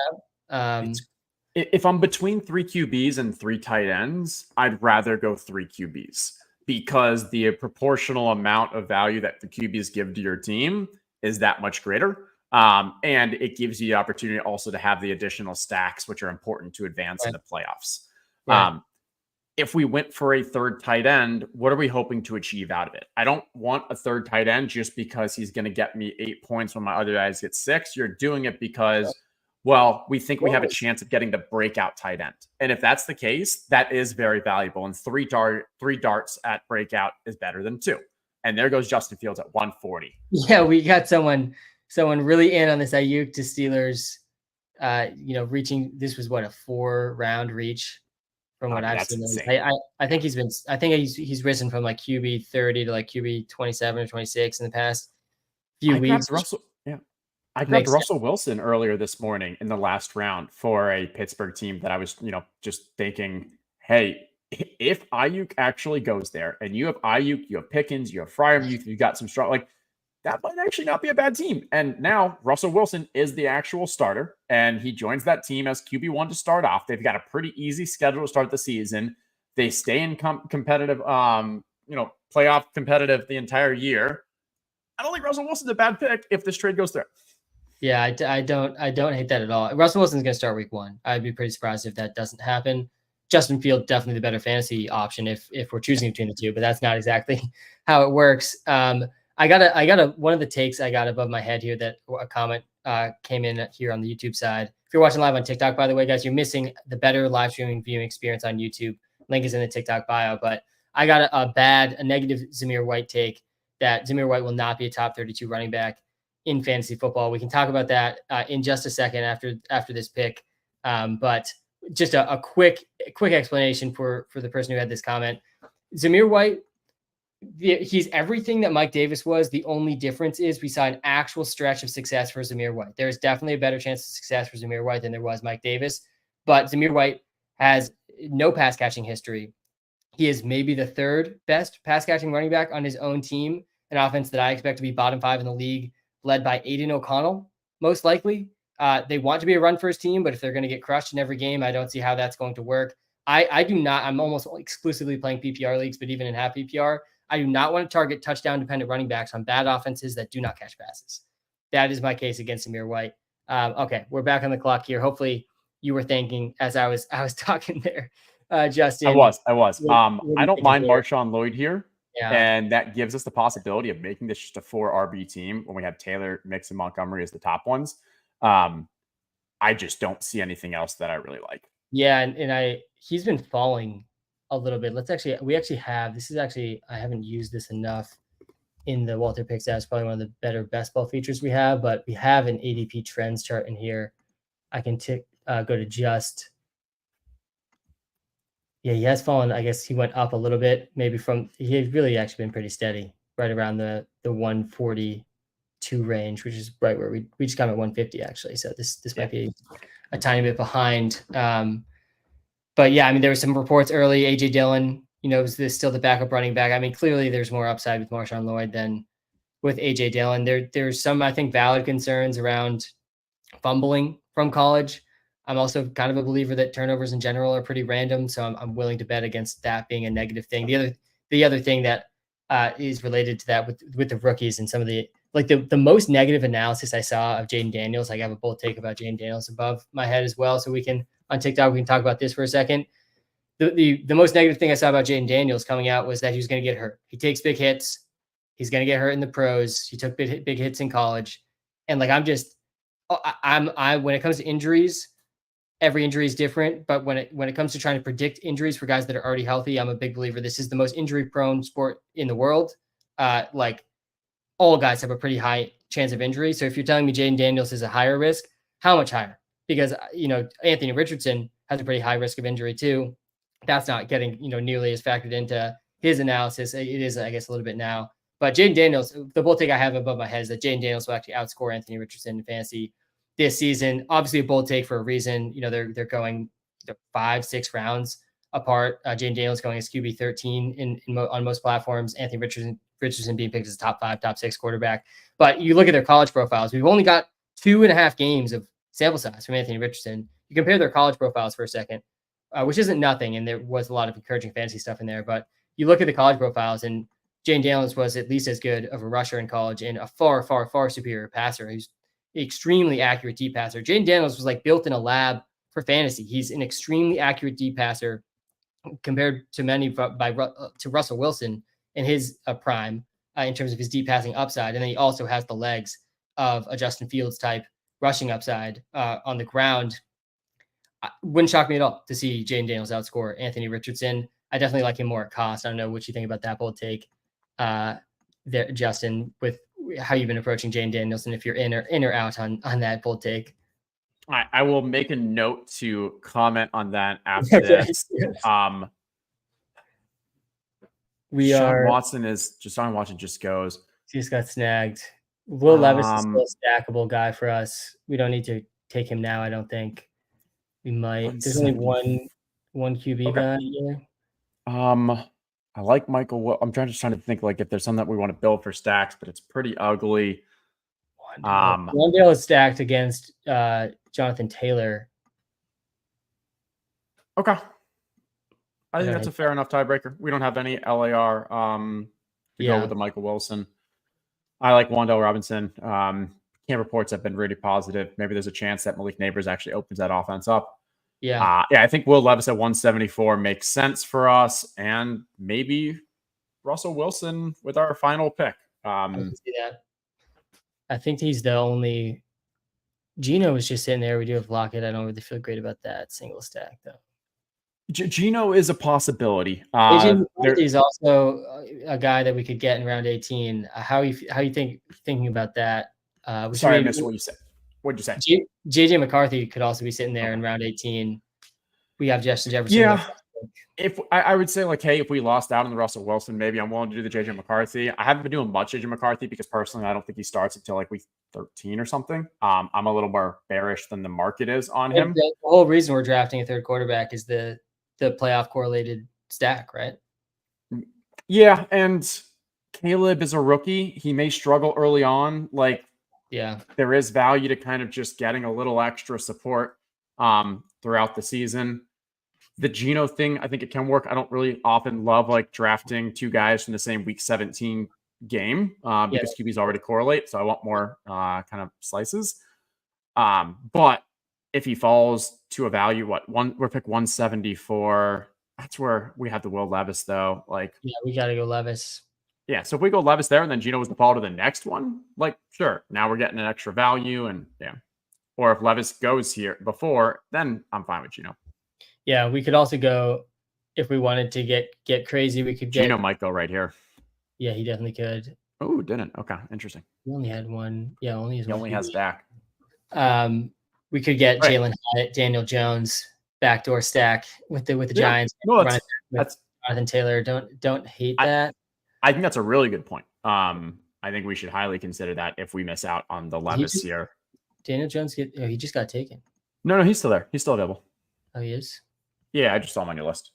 If I'm between 3 QBs and 3 tight ends, I'd rather go 3 QBs because the proportional amount of value that the QBs give to your team is that much greater. And it gives you the opportunity also to have the additional stacks, which are important to advance in the playoffs. Right. If we went for a third tight end, what are we hoping to achieve out of it? I don't want a third tight end just because he's going to get me 8 points when my other guys get 6. You're doing it because, well, we think we have a chance of getting the breakout tight end. And if that's the case, that is very valuable. And three darts at breakout is better than 2. And there goes Justin Fields at 140. Yeah, we got someone really in on this Ayuk to Steelers, reaching, this was what, a 4-round reach from what I've seen. I think he's risen from like QB 30 to like QB 27 or 26 in the past few weeks. I grabbed Russell Wilson earlier this morning in the last round for a Pittsburgh team that I was, just thinking, hey, if Ayuk actually goes there and you have Ayuk, you have Pickens, you have Freiermuth, you got some strong, like, that might actually not be a bad team. And now Russell Wilson is the actual starter, and he joins that team as QB1 to start off. They've got a pretty easy schedule to start the season. They stay in competitive, playoff competitive the entire year. I don't think Russell Wilson's a bad pick if this trade goes through. Yeah, I don't hate that at all. Russell Wilson's going to start week 1. I'd be pretty surprised if that doesn't happen. Justin Field, definitely the better fantasy option if we're choosing between the two, but that's not exactly how it works. I got one of the takes I got above my head here, that a comment came in here on the YouTube side. If you're watching live on TikTok, by the way, guys, you're missing the better live streaming viewing experience on YouTube. Link is in the TikTok bio, but I got a negative Zamir White take, that Zamir White will not be a top 32 running back in fantasy football. We can talk about that in just a second after this pick. But just a quick explanation for the person who had this comment. Zamir White, he's everything that Mike Davis was. The only difference is we saw an actual stretch of success for Zamir White. There's definitely a better chance of success for Zamir White than there was Mike Davis, but Zamir White has no pass catching history. He is maybe the 3rd best pass catching running back on his own team, an offense that I expect to be bottom 5 in the league, led by Aiden O'Connell, most likely. They want to be a run first team, but if they're going to get crushed in every game, I don't see how that's going to work. I do not. I'm almost exclusively playing PPR leagues, but even in half PPR, I do not want to target touchdown dependent running backs on bad offenses that do not catch passes. That is my case against Zamir White. Okay, we're back on the clock here. Hopefully you were thinking as I was talking there, Justin. I was. I don't mind Marshawn Lloyd here. Yeah. And that gives us the possibility of making this just a 4 RB team when we have Taylor, Mix, and Montgomery as the top ones. I just don't see anything else that I really like. Yeah, and he's been falling a little bit. I haven't used this enough in the Walter Picks. That's probably one of the better best ball features we have, but we have an ADP trends chart in here. I can go to just. Yeah, he has fallen. I guess he went up a little bit, maybe he's really actually been pretty steady, right around the 142 range, which is right where we just got him at 150 actually. So this might be a tiny bit behind. But yeah, I mean, there were some reports early. AJ Dillon, is this still the backup running back? I mean, clearly there's more upside with Marshawn Lloyd than with AJ Dillon. There's some, I think, valid concerns around fumbling from college. I'm also kind of a believer that turnovers in general are pretty random, so I'm willing to bet against that being a negative thing. The other thing that is related to that with the rookies and some of the most negative analysis I saw of Jaden Daniels. I have a bold take about Jaden Daniels above my head as well, so we can on TikTok we can talk about this for a second. The most negative thing I saw about Jaden Daniels coming out was that he was going to get hurt. He takes big hits. He's going to get hurt in the pros. He took big hits in college, and like when it comes to injuries. Every injury is different, but when it comes to trying to predict injuries for guys that are already healthy, I'm a big believer. This is the most injury-prone sport in the world. Like all guys have a pretty high chance of injury. So if you're telling me Jaden Daniels is a higher risk, how much higher? Because Anthony Richardson has a pretty high risk of injury too. That's not getting nearly as factored into his analysis. It is, I guess, a little bit now. But Jaden Daniels, the bold take I have above my head is that Jaden Daniels will actually outscore Anthony Richardson in fantasy this season. Obviously a bold take for a reason. They're going 5-6 rounds apart. Jaden Daniels going as QB 13 on most platforms. Anthony Richardson being picked as a top 5, top 6 quarterback. But you look at their college profiles. We've only got 2.5 games of sample size from Anthony Richardson. You compare their college profiles for a second, which isn't nothing, and there was a lot of encouraging fantasy stuff in there. But you look at the college profiles, and Jaden Daniels was at least as good of a rusher in college and a far, far, far superior passer. He's extremely accurate deep passer. Jaden Daniels was like built in a lab for fantasy. He's an extremely accurate deep passer compared to many to Russell Wilson in his prime in terms of his deep passing upside. And then he also has the legs of a Justin Fields type rushing upside on the ground. Wouldn't shock me at all to see Jaden Daniels outscore Anthony Richardson. I definitely like him more at cost. I don't know what you think about that bold take there, Justin, with how you've been approaching Jaden Daniels, and if you're in or out on that bold take. I will make a note to comment on that after this. Deshaun Watson just goes. He just got snagged. Will Levis is still a stackable guy for us. We don't need to take him now, I don't think. We might. There's only one QB guy here. I like Michael. I'm trying to think like if there's something that we want to build for stacks, but it's pretty ugly. Wandale is stacked against Jonathan Taylor. Okay. I think that's a fair enough tiebreaker. We don't have any LAR to go with the Michael Wilson. I like Wandale Robinson. Camp reports have been really positive. Maybe there's a chance that Malik Neighbors actually opens that offense up. Yeah. I think Will Levis at 174 makes sense for us, and maybe Russell Wilson with our final pick. I can see that. I think he's the only. Geno was just sitting there. We do have Lockett. I don't really feel great about that single stack though. Geno is a possibility. He's also a guy that we could get in round 18. How you thinking about that? Sorry, I missed what you said. What did you say? JJ McCarthy could also be sitting there in round 18. We have Justin Jefferson. Yeah. If I would say like, hey, if we lost out on the Russell Wilson, maybe I'm willing to do the JJ McCarthy. I haven't been doing much JJ McCarthy because personally, I don't think he starts until like week 13 or something. I'm a little more bearish than the market is on him. The whole reason we're drafting a third quarterback is the playoff correlated stack, right? Yeah, and Caleb is a rookie. He may struggle early on. Like, yeah, there is value to kind of just getting a little extra support throughout the season. The Geno thing, I think it can work. I don't really often love like drafting two guys from the same week 17 game because QBs already correlate. So I want more kind of slices. But if he falls to a value, we're pick 174. That's where we have the Will Levis though. Like, yeah, we got to go Levis. Yeah. So if we go Levis there and then Geno was the fall to the next one, like, sure. Now we're getting an extra value and yeah. Or if Levis goes here before, then I'm fine with Geno. Yeah, we could also go if we wanted to get crazy. We could get Geno might go right here. Yeah, he definitely could. Oh, didn't. Okay, interesting. He only had one. Yeah, he only has Dak. We could get Jalen Hyatt, Daniel Jones, backdoor stack with the Giants. No, that's Jonathan Taylor. Don't hate that. I think that's a really good point. I think we should highly consider that if we miss out on the Levis here. Daniel Jones he just got taken. No, he's still there. He's still available. Oh, he is? Yeah, I just saw him on your list.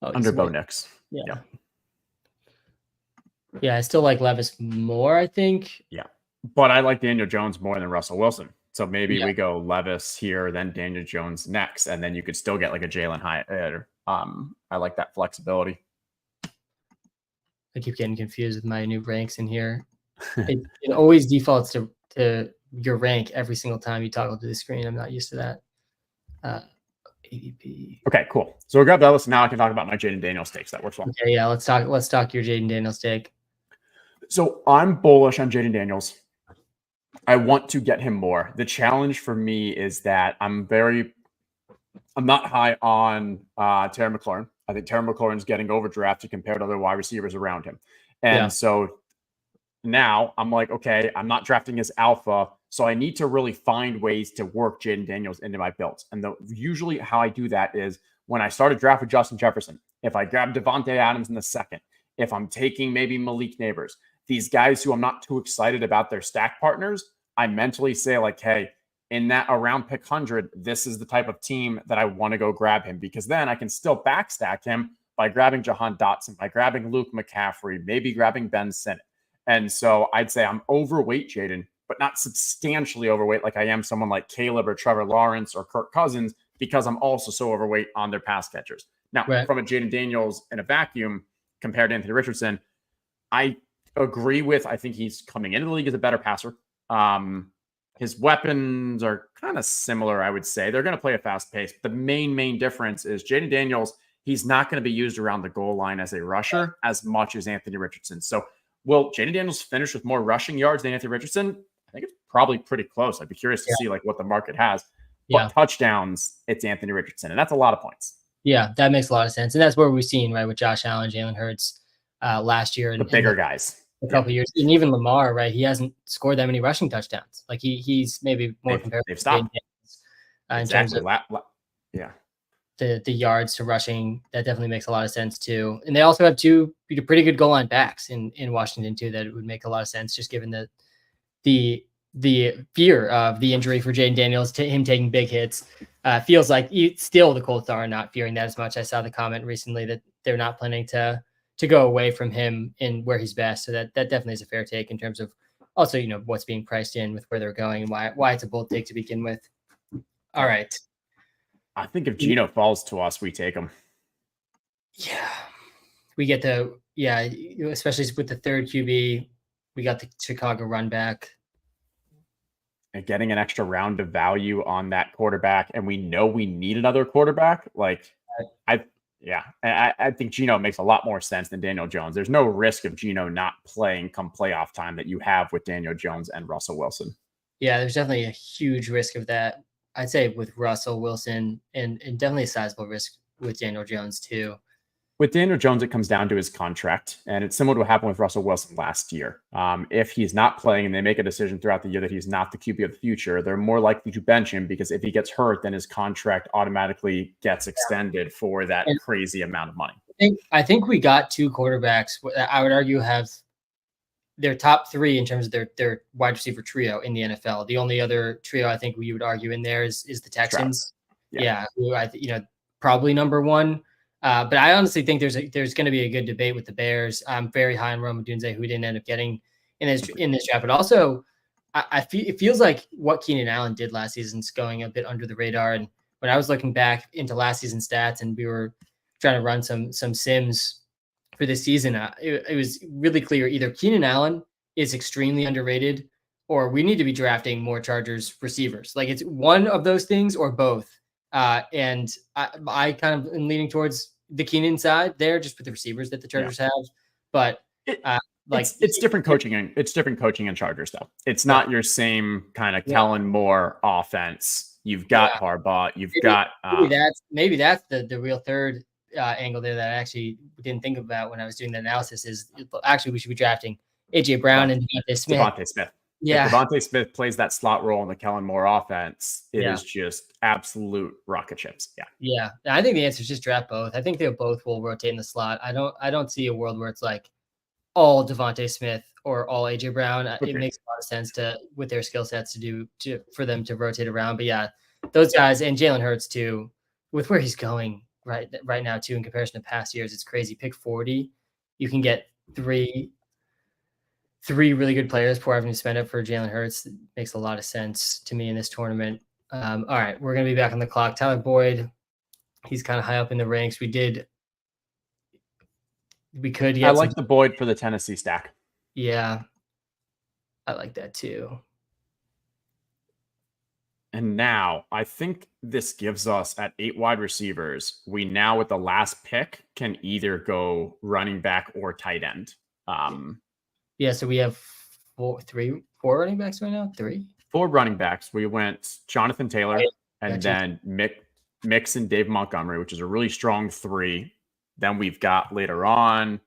Under Bo Nix. Yeah. Yeah, I still like Levis more, I think. Yeah. But I like Daniel Jones more than Russell Wilson. So maybe we go Levis here, then Daniel Jones next, and then you could still get like a Jalen Hyatt. I like that flexibility. I keep getting confused with my new ranks in here. It always defaults to your rank every single time you toggle to the screen. I'm not used to that. ADP. Okay, cool. So we grabbed that list. Now I can talk about my Jaden Daniels takes. That works well. Okay, yeah. Let's talk your Jaden Daniels take. So I'm bullish on Jaden Daniels. I want to get him more. The challenge for me is that I'm not high on Terry McLaurin. I think Terry McLaurin's getting overdrafted compared to other wide receivers around him. And so now I'm like, okay, I'm not drafting his alpha. So I need to really find ways to work Jaden Daniels into my builds. And usually how I do that is when I start a draft with Justin Jefferson, if I grab Devontae Adams in the second, if I'm taking maybe Malik Neighbors, these guys who I'm not too excited about their stack partners, I mentally say like, hey, in that around pick 100, this is the type of team that I want to go grab him, because then I can still backstack him by grabbing Jahan Dotson, by grabbing Luke McCaffrey, maybe grabbing Ben Sinnott. And so I'd say I'm overweight Jaden, but not substantially overweight like I am someone like Caleb or Trevor Lawrence or Kirk Cousins, because I'm also so overweight on their pass catchers. Now, from a Jaden Daniels in a vacuum compared to Anthony Richardson, I agree with. I think he's coming into the league as a better passer. His weapons are kind of similar, I would say. They're going to play a fast pace. The main difference is Jaden Daniels. He's not going to be used around the goal line as a rusher as much as Anthony Richardson. So will Jaden Daniels finish with more rushing yards than Anthony Richardson? I think it's probably pretty close. I'd be curious to see like what the market has. But touchdowns, it's Anthony Richardson, and that's a lot of points. Yeah, that makes a lot of sense. And that's what we've seen, right, with Josh Allen, Jalen Hurts last year. The bigger guys. A couple of years. And even Lamar, right, he hasn't scored that many rushing touchdowns. Like he's maybe more comparable. They've stopped. In terms of the yards to rushing. That definitely makes a lot of sense too. And they also have two pretty good goal line backs in Washington too. That it would make a lot of sense just given the fear of the injury for Jaden Daniels, him taking big hits. Feels like still the Colts are not fearing that as much. I saw the comment recently that they're not planning to go away from him in where he's best. So that definitely is a fair take in terms of also, you know, what's being priced in with where they're going and why it's a bold take to begin with. All right. I think if Geno falls to us, we take him. Yeah. We get especially with the third QB, we got the Chicago run back. And getting an extra round of value on that quarterback. And we know we need another quarterback. Like I think Geno makes a lot more sense than Daniel Jones. There's no risk of Geno not playing come playoff time that you have with Daniel Jones and Russell Wilson. Yeah, there's definitely a huge risk of that. I'd say with Russell Wilson and definitely a sizable risk with Daniel Jones too. With Daniel Jones, it comes down to his contract, and it's similar to what happened with Russell Wilson last year. If he's not playing and they make a decision throughout the year that he's not the QB of the future, they're more likely to bench him because if he gets hurt, then his contract automatically gets extended for that crazy amount of money. I think we got two quarterbacks. I would argue have their top three in terms of their wide receiver trio in the NFL. The only other trio I think we would argue in there is the Texans. Who probably number one. But I honestly think there's going to be a good debate with the Bears. I'm very high on Rome Odunze, who didn't end up getting in this draft. But also, it feels like what Keenan Allen did last season is going a bit under the radar. And when I was looking back into last season's stats and we were trying to run some sims for this season, it was really clear either Keenan Allen is extremely underrated or we need to be drafting more Chargers receivers. Like it's one of those things or both. And I kind of am leaning towards the Keenan side there, just with the receivers that the Chargers have. But it's different coaching. It's different coaching in Chargers, though. It's not your same kind of Kellen Moore offense. You've got Harbaugh. Maybe that's the real third angle there that I actually didn't think about when I was doing the analysis. Is actually we should be drafting AJ Brown and DeVonta Smith. Yeah, if DeVonta Smith plays that slot role in the Kellen Moore offense, it is just absolute rocket ships. Yeah. I think the answer is just draft both. I think they both will rotate in the slot. I don't see a world where it's like all DeVonta Smith or all AJ Brown. It makes a lot of sense with their skill sets for them to rotate around. But yeah, those guys and Jalen Hurts too, with where he's going right now too in comparison to past years, it's crazy. Pick 40, you can get three really good players before having to spend it for Jalen Hurts. It makes a lot of sense to me in this tournament. All right, we're going to be back on the clock. Tyler Boyd, he's kind of high up in the ranks. We could get I like the Boyd for the Tennessee stack. Yeah, I like that too. And now I think this gives us at 8 wide receivers, we now with the last pick can either go running back or tight end. Yeah, so we have four running backs right now. 4 running backs. We went Jonathan Taylor and then Mix and Dave Montgomery, which is a really strong 3. Then we've got later on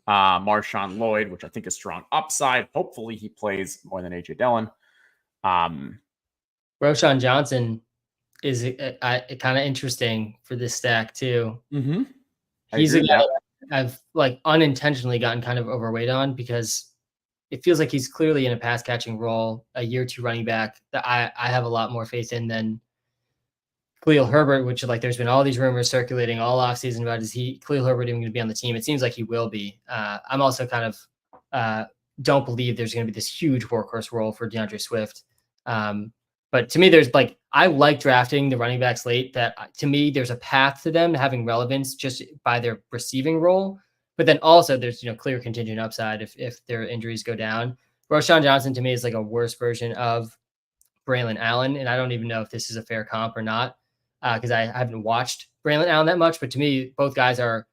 Marshawn Lloyd, which I think is strong upside. Hopefully he plays more than AJ Dillon. Roschon Johnson is kind of interesting for this stack too. Mm-hmm. He's a guy I've unintentionally gotten kind of overweight on because it feels like he's clearly in a pass catching role, a year 2 running back that I have a lot more faith in than Khalil Herbert, which there's been all these rumors circulating all offseason about Khalil Herbert even going to be on the team? It seems like he will be. I'm also kind of don't believe there's going to be this huge workhorse role for DeAndre Swift. But to me, there's I like drafting the running backs late. That to me, there's a path to them having relevance just by their receiving role. But then also there's, clear contingent upside if their injuries go down. Roshan Johnson to me is like a worse version of Braylon Allen, and I don't even know if this is a fair comp or not because I haven't watched Braylon Allen that much. But to me, both guys are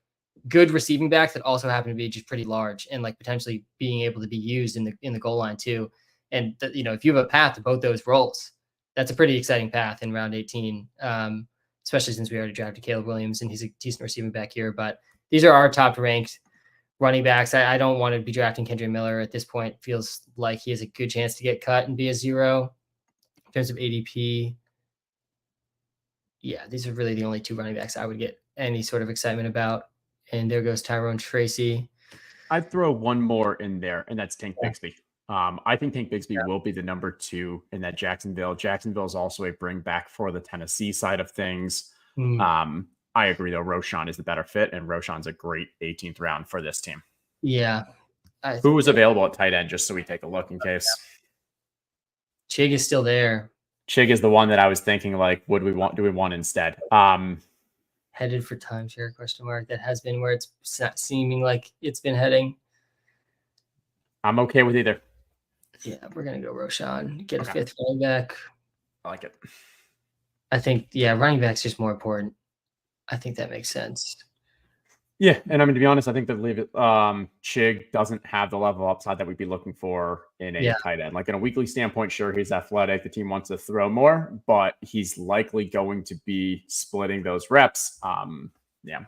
good receiving backs that also happen to be just pretty large and like potentially being able to be used in the goal line too. And if you have a path to both those roles, that's a pretty exciting path in round 18. Especially since we already drafted Caleb Williams and he's a decent receiving back here. But these are our top ranked running backs. I don't want to be drafting Kendra Miller at this point. Feels like he has a good chance to get cut and be a 0 in terms of ADP. Yeah, these are really the only 2 running backs I would get any sort of excitement about. And there goes Tyrone Tracy. I'd throw one more in there, and that's Tank Bigsby. I think Tank Bigsby will be the number 2 in that Jacksonville. Jacksonville is also a bring back for the Tennessee side of things. I agree, though. Roshan is the better fit, and Roshan's a great 18th round for this team. Yeah. Who was available at tight end, just so we take a look in case? Chig is still there. Chig is the one that I was thinking, like, do we want instead? Headed for timeshare, ? That has been where it's seeming like it's been heading. I'm okay with either. Yeah, we're going to go Roshan. Get a 5th running back. I like it. I think, running back's just more important. I think that makes sense. Yeah, and I mean, to be honest, I think that Chig doesn't have the level of upside that we'd be looking for in a tight end. Like in a weekly standpoint, sure, he's athletic. The team wants to throw more, but he's likely going to be splitting those reps. Yeah.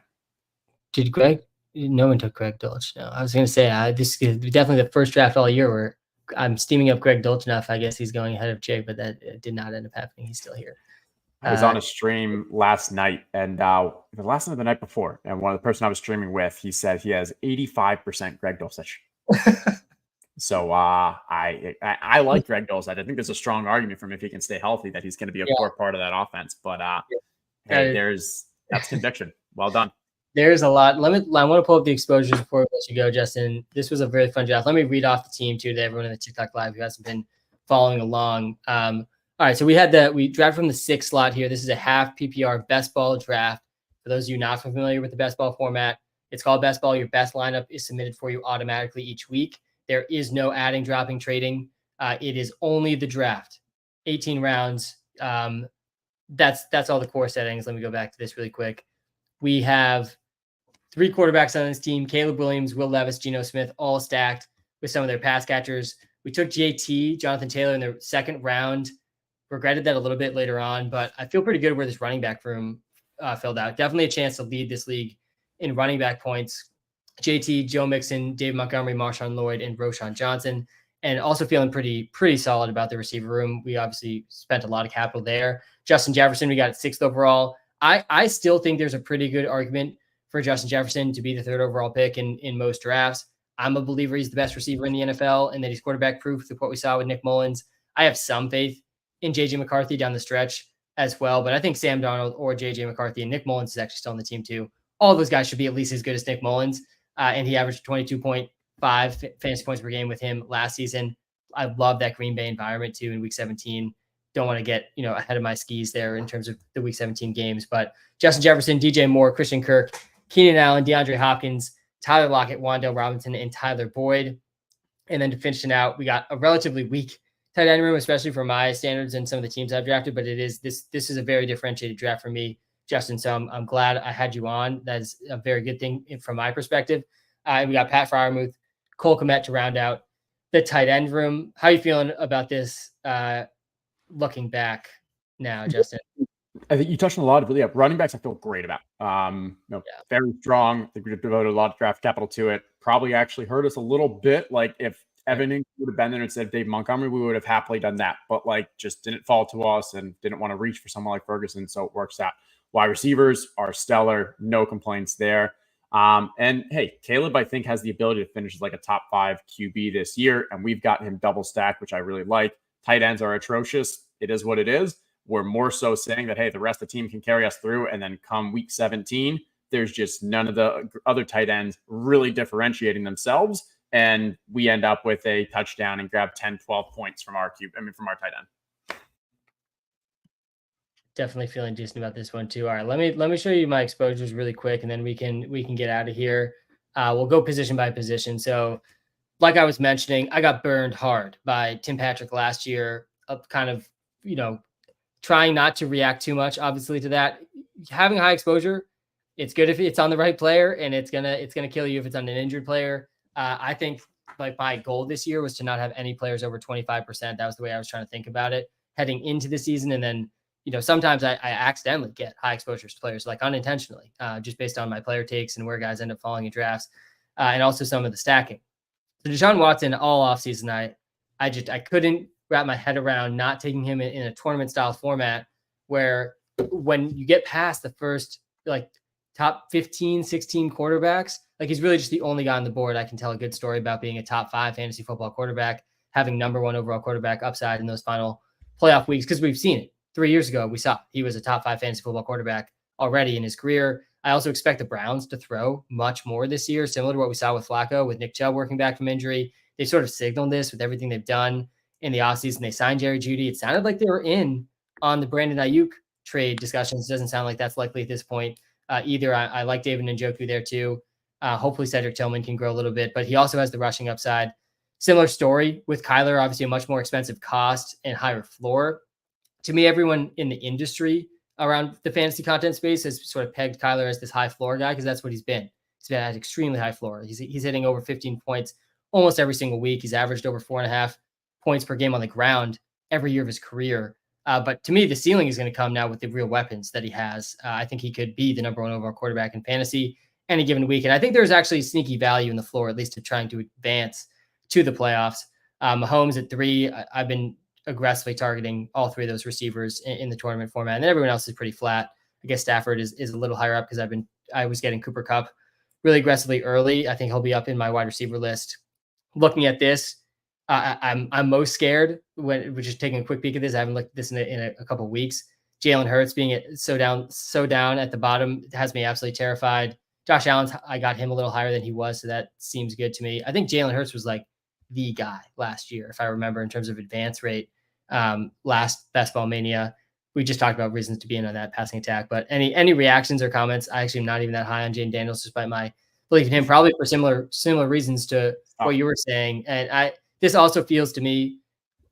Did Greg? No one took Greg Dulcich. No, I was going to say this is definitely the first draft all year where I'm steaming up Greg Dulcich enough. I guess he's going ahead of Chig, but that did not end up happening. He's still here. I was on a stream last night, and the last night of the night before, and one of the person I was streaming with, he said he has 85% Greg Dulcich. So I like Greg Dulcich. I think there's a strong argument for him if he can stay healthy that he's going to be a core part of that offense. But hey, that's conviction. Well done. There's a lot. I want to pull up the exposures before we let you go, Justin. This was a very fun draft. Let me read off the team too to everyone in the TikTok live who hasn't been following along. All right, so we drafted from the 6th slot here. This is a half PPR best ball draft. For those of you not familiar with the best ball format, it's called best ball. Your best lineup is submitted for you automatically each week. There is no adding, dropping, trading. It is only the draft. 18 rounds. That's all the core settings. Let me go back to this really quick. We have 3 quarterbacks on this team: Caleb Williams, Will Levis, Geno Smith, all stacked with some of their pass catchers. We took JT, Jonathan Taylor, in the 2nd round. Regretted that a little bit later on, but I feel pretty good where this running back room filled out. Definitely a chance to lead this league in running back points. JT, Joe Mixon, Dave Montgomery, Marshawn Lloyd, and Roshan Johnson. And also feeling pretty solid about the receiver room. We obviously spent a lot of capital there. Justin Jefferson, we got at 6th overall. I still think there's a pretty good argument for Justin Jefferson to be the 3rd overall pick in most drafts. I'm a believer he's the best receiver in the NFL and that he's quarterback proof with what we saw with Nick Mullins. I have some faith in JJ McCarthy down the stretch as well, but I think Sam Darnold or JJ McCarthy, and Nick Mullins is actually still on the team too. All those guys should be at least as good as Nick Mullins. And he averaged 22.5 fantasy points per game with him last season. I love that Green Bay environment too in week 17. Don't want to get, ahead of my skis there in terms of the week 17 games, but Justin Jefferson, DJ Moore, Christian Kirk, Keenan Allen, DeAndre Hopkins, Tyler Lockett, Wan'Dale Robinson, and Tyler Boyd. And then to finish it out, we got a relatively weak tight end room, especially for my standards and some of the teams I've drafted, but this is a very differentiated draft for me, Justin. So I'm glad I had you on. That is a very good thing from my perspective. We got Pat Freiermuth, Cole Kmet to round out the tight end room. How are you feeling about this looking back now, Justin? I think you touched on a lot of running backs I feel great about. Very strong. I think we devoted a lot of draft capital to it. Probably actually hurt us a little bit. Like if Evan Ingram would have been there instead of Dave Montgomery, we would have happily done that. But just didn't fall to us and didn't want to reach for someone like Ferguson. So it works out. Wide receivers are stellar. No complaints there. And hey, Caleb, I think, has the ability to finish as like a top 5 QB this year. And we've got him double stacked, which I really like. Tight ends are atrocious. It is what it is. We're more so saying that, hey, the rest of the team can carry us through. And then come week 17, there's just none of the other tight ends really differentiating themselves. And we end up with a touchdown and grab 10, 12 points from our tight end. Definitely feeling decent about this one too. All right, let me show you my exposures really quick, and then we can get out of here. We'll go position by position. So, like I was mentioning, I got burned hard by Tim Patrick last year, of kind of, trying not to react too much, obviously, to that. Having high exposure, it's good if it's on the right player, and it's gonna kill you if it's on an injured player. I think like my goal this year was to not have any players over 25%. That was the way I was trying to think about it heading into the season. And then, sometimes I accidentally get high exposure players, like unintentionally, just based on my player takes and where guys end up falling in drafts, and also some of the stacking. So Deshaun Watson all offseason, I couldn't wrap my head around not taking him in a tournament style format where when you get past the first like top 15, 16 quarterbacks, like he's really just the only guy on the board I can tell a good story about being a top 5 fantasy football quarterback, having number 1 overall quarterback upside in those final playoff weeks, because we've seen it. 3 years ago, we saw he was a top 5 fantasy football quarterback already in his career. I also expect the Browns to throw much more this year, similar to what we saw with Flacco, with Nick Chubb working back from injury. They sort of signaled this with everything they've done in the offseason. They signed Jerry Jeudy. It sounded like they were in on the Brandon Ayuk trade discussions. Doesn't sound like that's likely at this point either. I like David Njoku there too. Hopefully Cedric Tillman can grow a little bit, but he also has the rushing upside. Similar story with Kyler, obviously a much more expensive cost and higher floor. To me, everyone in the industry around the fantasy content space has sort of pegged Kyler as this high floor guy, because that's what he's been. He's been at extremely high floor. He's hitting over 15 points almost every single week. He's averaged over 4.5 points per game on the ground every year of his career. But to me, the ceiling is going to come now with the real weapons that he has. I think he could be the number 1 overall quarterback in fantasy any given week. And I think there's actually sneaky value in the floor, at least to trying to advance to the playoffs. Mahomes at 3, I've been aggressively targeting all 3 of those receivers in the tournament format. And then everyone else is pretty flat. I guess Stafford is a little higher up because I was getting Cooper Kupp really aggressively early. I think he'll be up in my wide receiver list. Looking at this, I'm most scared when we're just taking a quick peek at this. I haven't looked at this in a couple of weeks. Jalen Hurts being so down at the bottom has me absolutely terrified. Josh Allen's, I got him a little higher than he was, so that seems good to me. I think Jalen Hurts was like the guy last year, if I remember, in terms of advance rate. Last Best Ball Mania, we just talked about reasons to be in on that passing attack. But any reactions or comments? I actually am not even that high on Jane Daniels, despite my belief in him, probably for similar reasons to what you were saying. And this also feels to me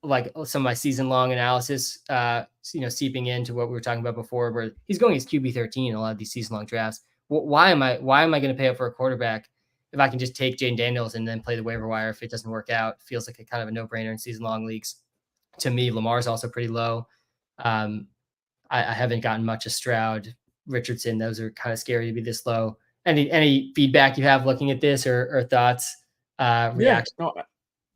like some of my season long analysis, seeping into what we were talking about before, where he's going as QB 13 in a lot of these season long drafts. Why am I going to pay up for a quarterback if I can just take Jane Daniels and then play the waiver wire if it doesn't work out? It feels like a kind of a no brainer in season long leagues. To me, Lamar's also pretty low. I haven't gotten much of Stroud, Richardson. Those are kind of scary to be this low. Any feedback you have looking at this or thoughts, reaction? Yeah, no,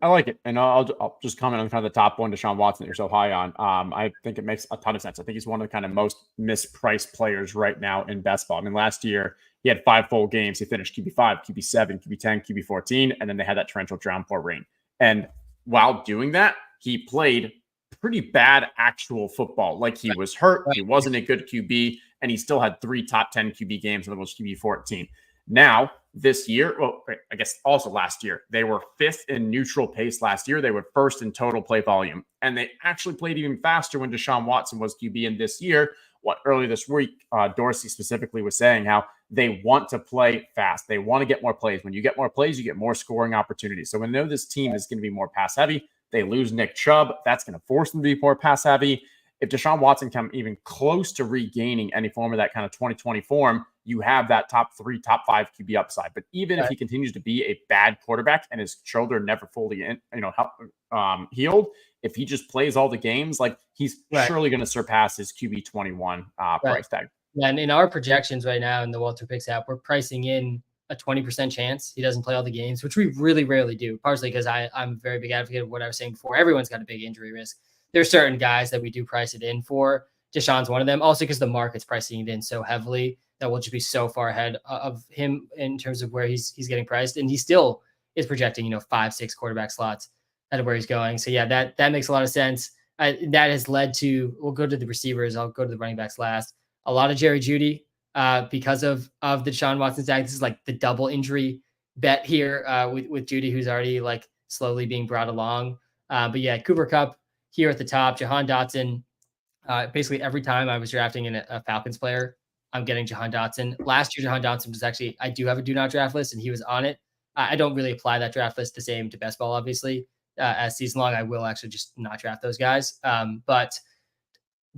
I like it. And I'll just comment on kind of the top one, Deshaun Watson, that you're so high on. I think it makes a ton of sense. I think he's one of the kind of most mispriced players right now in best ball. I mean, last year he had 5 full games. He finished QB5, QB7, QB10, QB14, and then they had that torrential downpour rain. And while doing that, he played pretty bad actual football. Like he was hurt. He wasn't a good QB, and he still had 3 top 10 QB games, and it was QB14. Now, this year, well, I guess also last year, they were 5th in neutral pace last year. They were 1st in total play volume. And they actually played even faster when Deshaun Watson was QB in this year. Earlier this week, Dorsey specifically was saying how they want to play fast. They want to get more plays. When you get more plays, you get more scoring opportunities. So when they know this team is going to be more pass heavy, they lose Nick Chubb. That's going to force them to be more pass heavy. If Deshaun Watson come even close to regaining any form of that kind of 2020 form, you have that top 3, top 5 QB upside. But even if he continues to be a bad quarterback and his shoulder never fully healed, if he just plays all the games, like he's surely going to surpass his QB 21 price tag. Yeah, and in our projections right now in the Walter Picks app, we're pricing in a 20% chance he doesn't play all the games, which we really rarely do, partially because I'm a very big advocate of what I was saying before. Everyone's got a big injury risk. There's certain guys that we do price it in for. Deshaun's one of them. Also because the market's pricing it in so heavily that we'll just be so far ahead of him in terms of where he's getting priced. And he still is projecting, 5-6 quarterback slots out of where he's going. So yeah, that makes a lot of sense. That has led to, we'll go to the receivers. I'll go to the running backs last. A lot of Jerry Jeudy because of the Deshaun Watson tag. This is like the double injury bet here with Jeudy, who's already like slowly being brought along. But yeah, Cooper Kupp here at the top, Jahan Dotson. Basically every time I was drafting a Falcons player, I'm getting Jahan Dotson. Last year, Jahan Dotson was actually, I do have a do not draft list, and he was on it. I don't really apply that draft list the same to best ball, obviously. As season long, I will actually just not draft those guys. But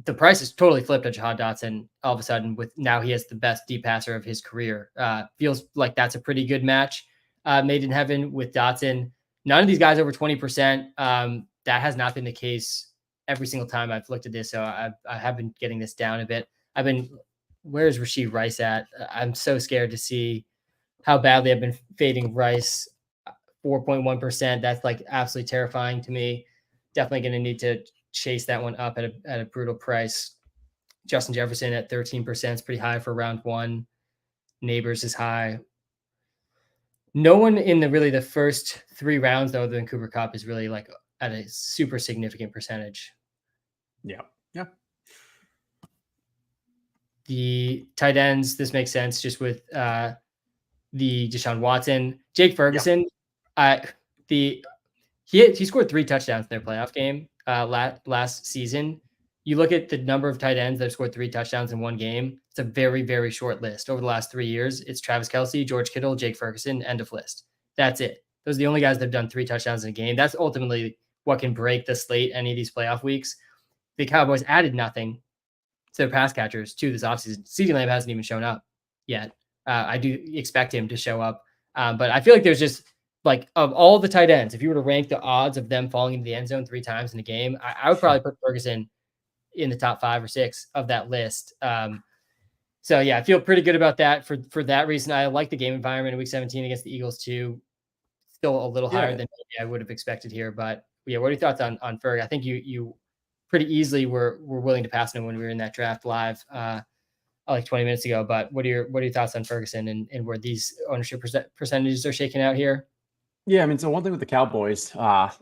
the price is totally flipped on Jahan Dotson all of a sudden. With now he has the best deep passer of his career. Feels like that's a pretty good match made in heaven with Dotson. None of these guys over 20%. That has not been the case every single time I've looked at this. So I have been getting this down a bit. Where's Rashid Rice at? I'm so scared to see how badly I've been fading Rice. 4.1%. That's like absolutely terrifying to me. Definitely going to need to chase that one up at a brutal price. Justin Jefferson at 13% is pretty high for round one. Neighbors is high. No one in the first 3 rounds, though, other than Cooper Kupp, is really like at a super significant percentage. Yeah. Yeah. The tight ends, this makes sense just with the Deshaun Watson. Jake Ferguson, he scored 3 touchdowns in their playoff game last season. You look at the number of tight ends that have scored 3 touchdowns in one game. It's a very, very short list. Over the last 3 years, it's Travis Kelce, George Kittle, Jake Ferguson, end of list. That's it. Those are the only guys that have done 3 touchdowns in a game. That's ultimately what can break the slate any of these playoff weeks. The Cowboys added nothing to their pass catchers to this offseason. CeeDee Lamb hasn't even shown up yet. I do expect him to show up. But I feel like there's just, like, of all the tight ends, if you were to rank the odds of them falling into the end zone 3 times in a game, I would probably put Ferguson in the top 5 or 6 of that list. So yeah, I feel pretty good about that for that reason. I like the game environment in week 17 against the Eagles too. Still a little higher than maybe I would have expected here, but yeah, what are your thoughts on Ferg? I think you pretty easily were willing to pass him when we were in that draft live like 20 minutes ago. But what are your thoughts on Ferguson and where these ownership percentages are shaking out here? Yeah, I mean, so one thing with the Cowboys,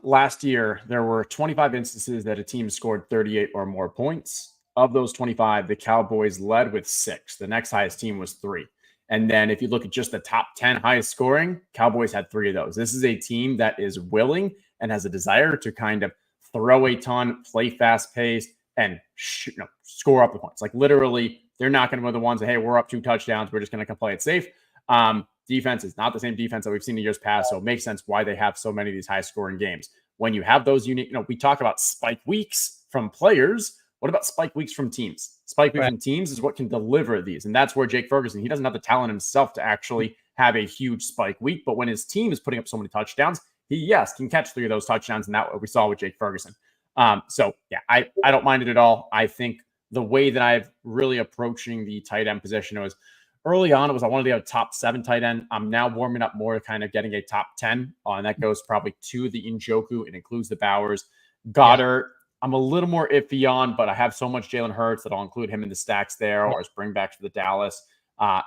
last year, there were 25 instances that a team scored 38 or more points. Of those 25, the Cowboys led with 6. The next highest team was 3. And then if you look at just the top 10 highest scoring, Cowboys had 3 of those. This is a team that is willing and has a desire to kind of throw a ton, play fast paced, and score up the points. Like literally, they're not going to be the ones that, hey, we're up 2 touchdowns, we're just going to play it safe. Defense is not the same defense that we've seen in years past, so it makes sense why they have so many of these high-scoring games. When you have those unique, we talk about spike weeks from players. What about spike weeks from teams? Spike weeks from teams is what can deliver these, and that's where Jake Ferguson, he doesn't have the talent himself to actually have a huge spike week, but when his team is putting up so many touchdowns, he, can catch 3 of those touchdowns, and that's what we saw with Jake Ferguson. So, yeah, I don't mind it at all. I think the way that I've really approaching the tight end position was, early on, it was I wanted to get a top 7 tight end. I'm now warming up more to kind of getting a top 10. And that goes probably to the Njoku. It includes the Bowers. Goddard, I'm a little more iffy on, but I have so much Jalen Hurts that I'll include him in the stacks there or as bringbacks for the Dallas.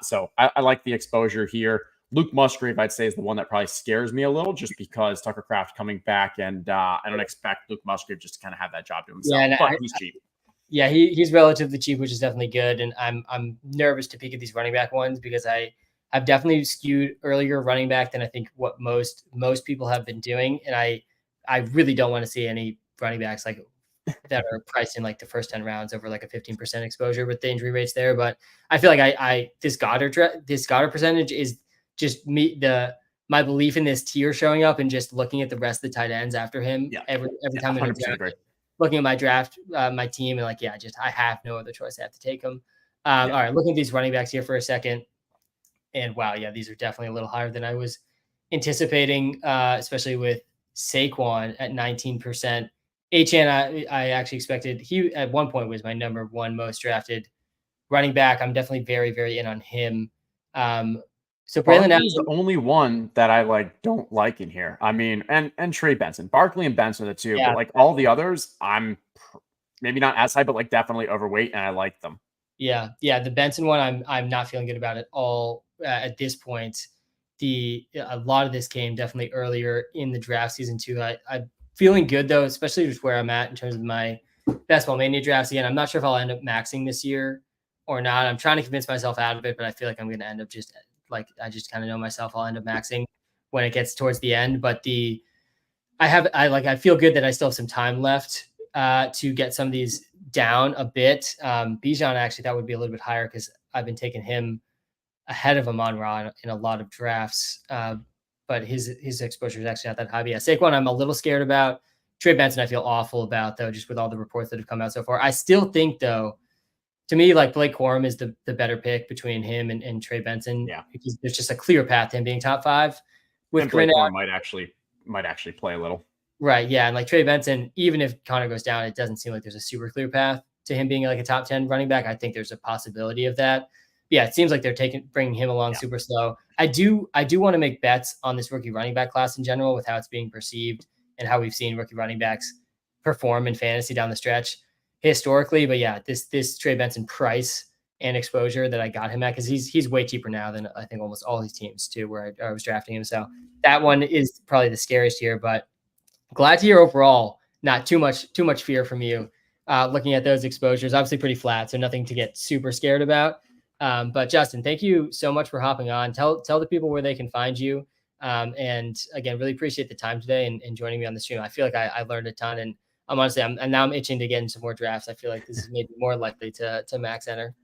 So I like the exposure here. Luke Musgrave, I'd say, is the one that probably scares me a little just because Tucker Kraft coming back. And I don't expect Luke Musgrave just to kind of have that job to himself. But he's cheap. Yeah, he's relatively cheap, which is definitely good. And I'm nervous to peek at these running back ones because I've definitely skewed earlier running back than I think what most people have been doing. And I really don't want to see any running backs like that are priced in like the first 10 rounds over like a 15% exposure with the injury rates there. But I feel like this Goddard percentage is just my belief in this tier showing up and just looking at the rest of the tight ends after him every time. 100% agree. Looking at my draft, my team, and like, I have no other choice. I have to take them. All right, looking at these running backs here for a second. And wow, these are definitely a little higher than I was anticipating, especially with Saquon at 19%. HN, I actually expected, he at one point was my number 1 most drafted running back. I'm definitely very, very in on him. So Braylon Allen is the only one that I don't like in here. I mean, and Trey Benson, Barkley and Benson are the 2, but like all the others, I'm maybe not as high, but definitely overweight, and I like them. Yeah. The Benson one, I'm not feeling good about at all at this point. A lot of this came definitely earlier in the draft season too. I'm feeling good though, especially just where I'm at in terms of my Best Ball Mania drafts. Again, I'm not sure if I'll end up maxing this year or not. I'm trying to convince myself out of it, but I feel like I'm going to end up just I just kind of know myself. I'll end up maxing when it gets towards the end. But I feel good that I still have some time left to get some of these down a bit. Bijan, I actually thought would be a little bit higher because I've been taking him ahead of Amon-Ra in a lot of drafts. But his exposure is actually not that high. But yeah, Saquon, I'm a little scared about. Trey Benson, I feel awful about, though, just with all the reports that have come out so far. I still think, though, to me, like Blake Corum is the better pick between him and Trey Benson. Yeah. Because there's just a clear path to him being top 5. With Blake Corum might actually play a little. Right. Yeah. And like Trey Benson, even if Connor goes down, it doesn't seem like there's a super clear path to him being like a top 10 running back. I think there's a possibility of that. Yeah, it seems like they're bringing him along super slow. I do want to make bets on this rookie running back class in general with how it's being perceived and how we've seen rookie running backs perform in fantasy down the stretch historically. But yeah, this Trey Benson price and exposure that I got him at, because he's way cheaper now than I think almost all these teams too, where I was drafting him. So that one is probably the scariest here, but glad to hear overall not too much fear from you. Looking at those exposures, obviously pretty flat, so nothing to get super scared about. But Justin, thank you so much for hopping on. Tell the people where they can find you. And again, really appreciate the time today and joining me on the stream. I feel like I learned a ton, and I'm itching to get into some more drafts. I feel like this is maybe more likely to max enter.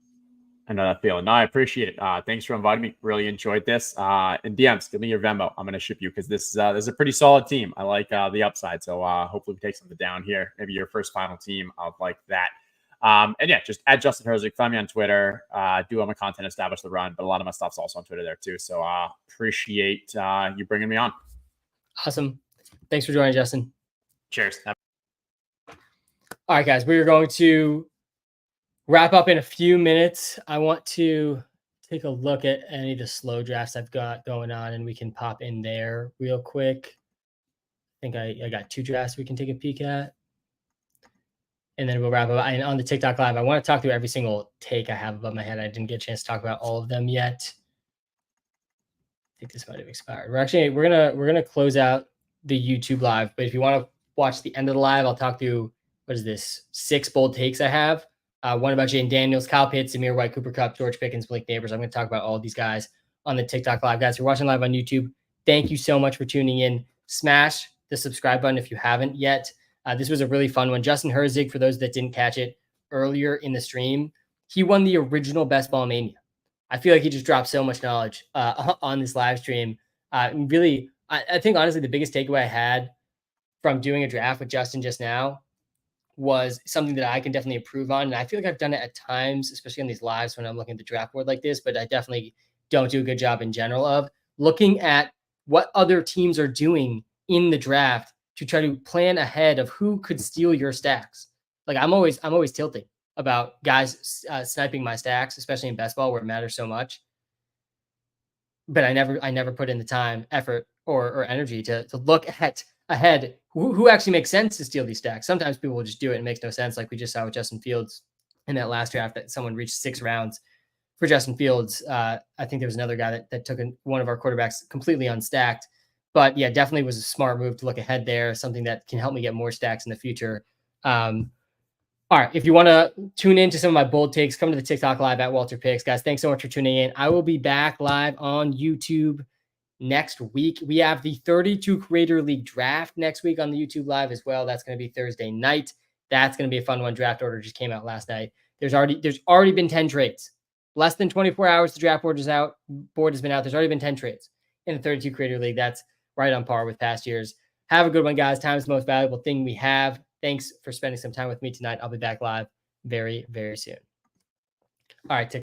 I know that feeling. No, I appreciate it. Thanks for inviting me. Really enjoyed this. And DMs, give me your Venmo. I'm going to ship you because this is a pretty solid team. I like the upside. So hopefully we take something down here. Maybe your first final team. I'd like that. And yeah, just at Justin Herzig. Find me on Twitter. Do all my content, Establish the Run, but a lot of my stuff's also on Twitter there too. So appreciate you bringing me on. Awesome. Thanks for joining, Justin. Cheers. All right, guys, we are going to wrap up in a few minutes. I want to take a look at any of the slow drafts I've got going on, and we can pop in there real quick. I think I got 2 drafts we can take a peek at, and then we'll wrap up. And on the TikTok live, I want to talk through every single take I have above my head. I didn't get a chance to talk about all of them yet. I think this might have expired. We're gonna close out the YouTube live, but if you want to watch the end of the live, I'll talk through, what is this, 6 bold takes I have. One about Jaden Daniels, Kyle Pitts, Zamir White, Cooper Kupp, George Pickens, Blake Neighbors. I'm going to talk about all of these guys on the TikTok live. Guys, if you're watching live on YouTube, thank you so much for tuning in. Smash the subscribe button if you haven't yet. This was a really fun one. Justin Herzig, for those that didn't catch it earlier in the stream, he won the original Best Ball Mania. I feel like he just dropped so much knowledge on this live stream. Really, I think honestly the biggest takeaway I had from doing a draft with Justin just now was something that I can definitely improve on. And I feel like I've done it at times, especially on these lives when I'm looking at the draft board like this, but I definitely don't do a good job in general of looking at what other teams are doing in the draft to try to plan ahead of who could steal your stacks. Like I'm always tilting about guys sniping my stacks, especially in best ball where it matters so much. But I never put in the time, effort, or energy to look at ahead who actually makes sense to steal these stacks. Sometimes people will just do it and it makes no sense, like we just saw with Justin Fields in that last draft that someone reached 6 rounds for Justin Fields. I think there was another guy that took one of our quarterbacks completely unstacked. But yeah, definitely was a smart move to look ahead there, something that can help me get more stacks in the future. All right, if you want to tune in to some of my bold takes, come to the TikTok live at Walter Picks. Guys, thanks so much for tuning in. I will be back live on YouTube next week. We have the 32 Creator League draft next week on the YouTube live as well. That's going to be Thursday night. That's going to be a fun one. Draft order just came out last night. There's already been 10 trades. Less than 24 hours, the draft board is out. Board has been out. There's already been 10 trades in the 32 Creator League. That's right on par with past years. Have a good one, guys. Time is the most valuable thing we have. Thanks for spending some time with me tonight. I'll be back live very, very soon. All right.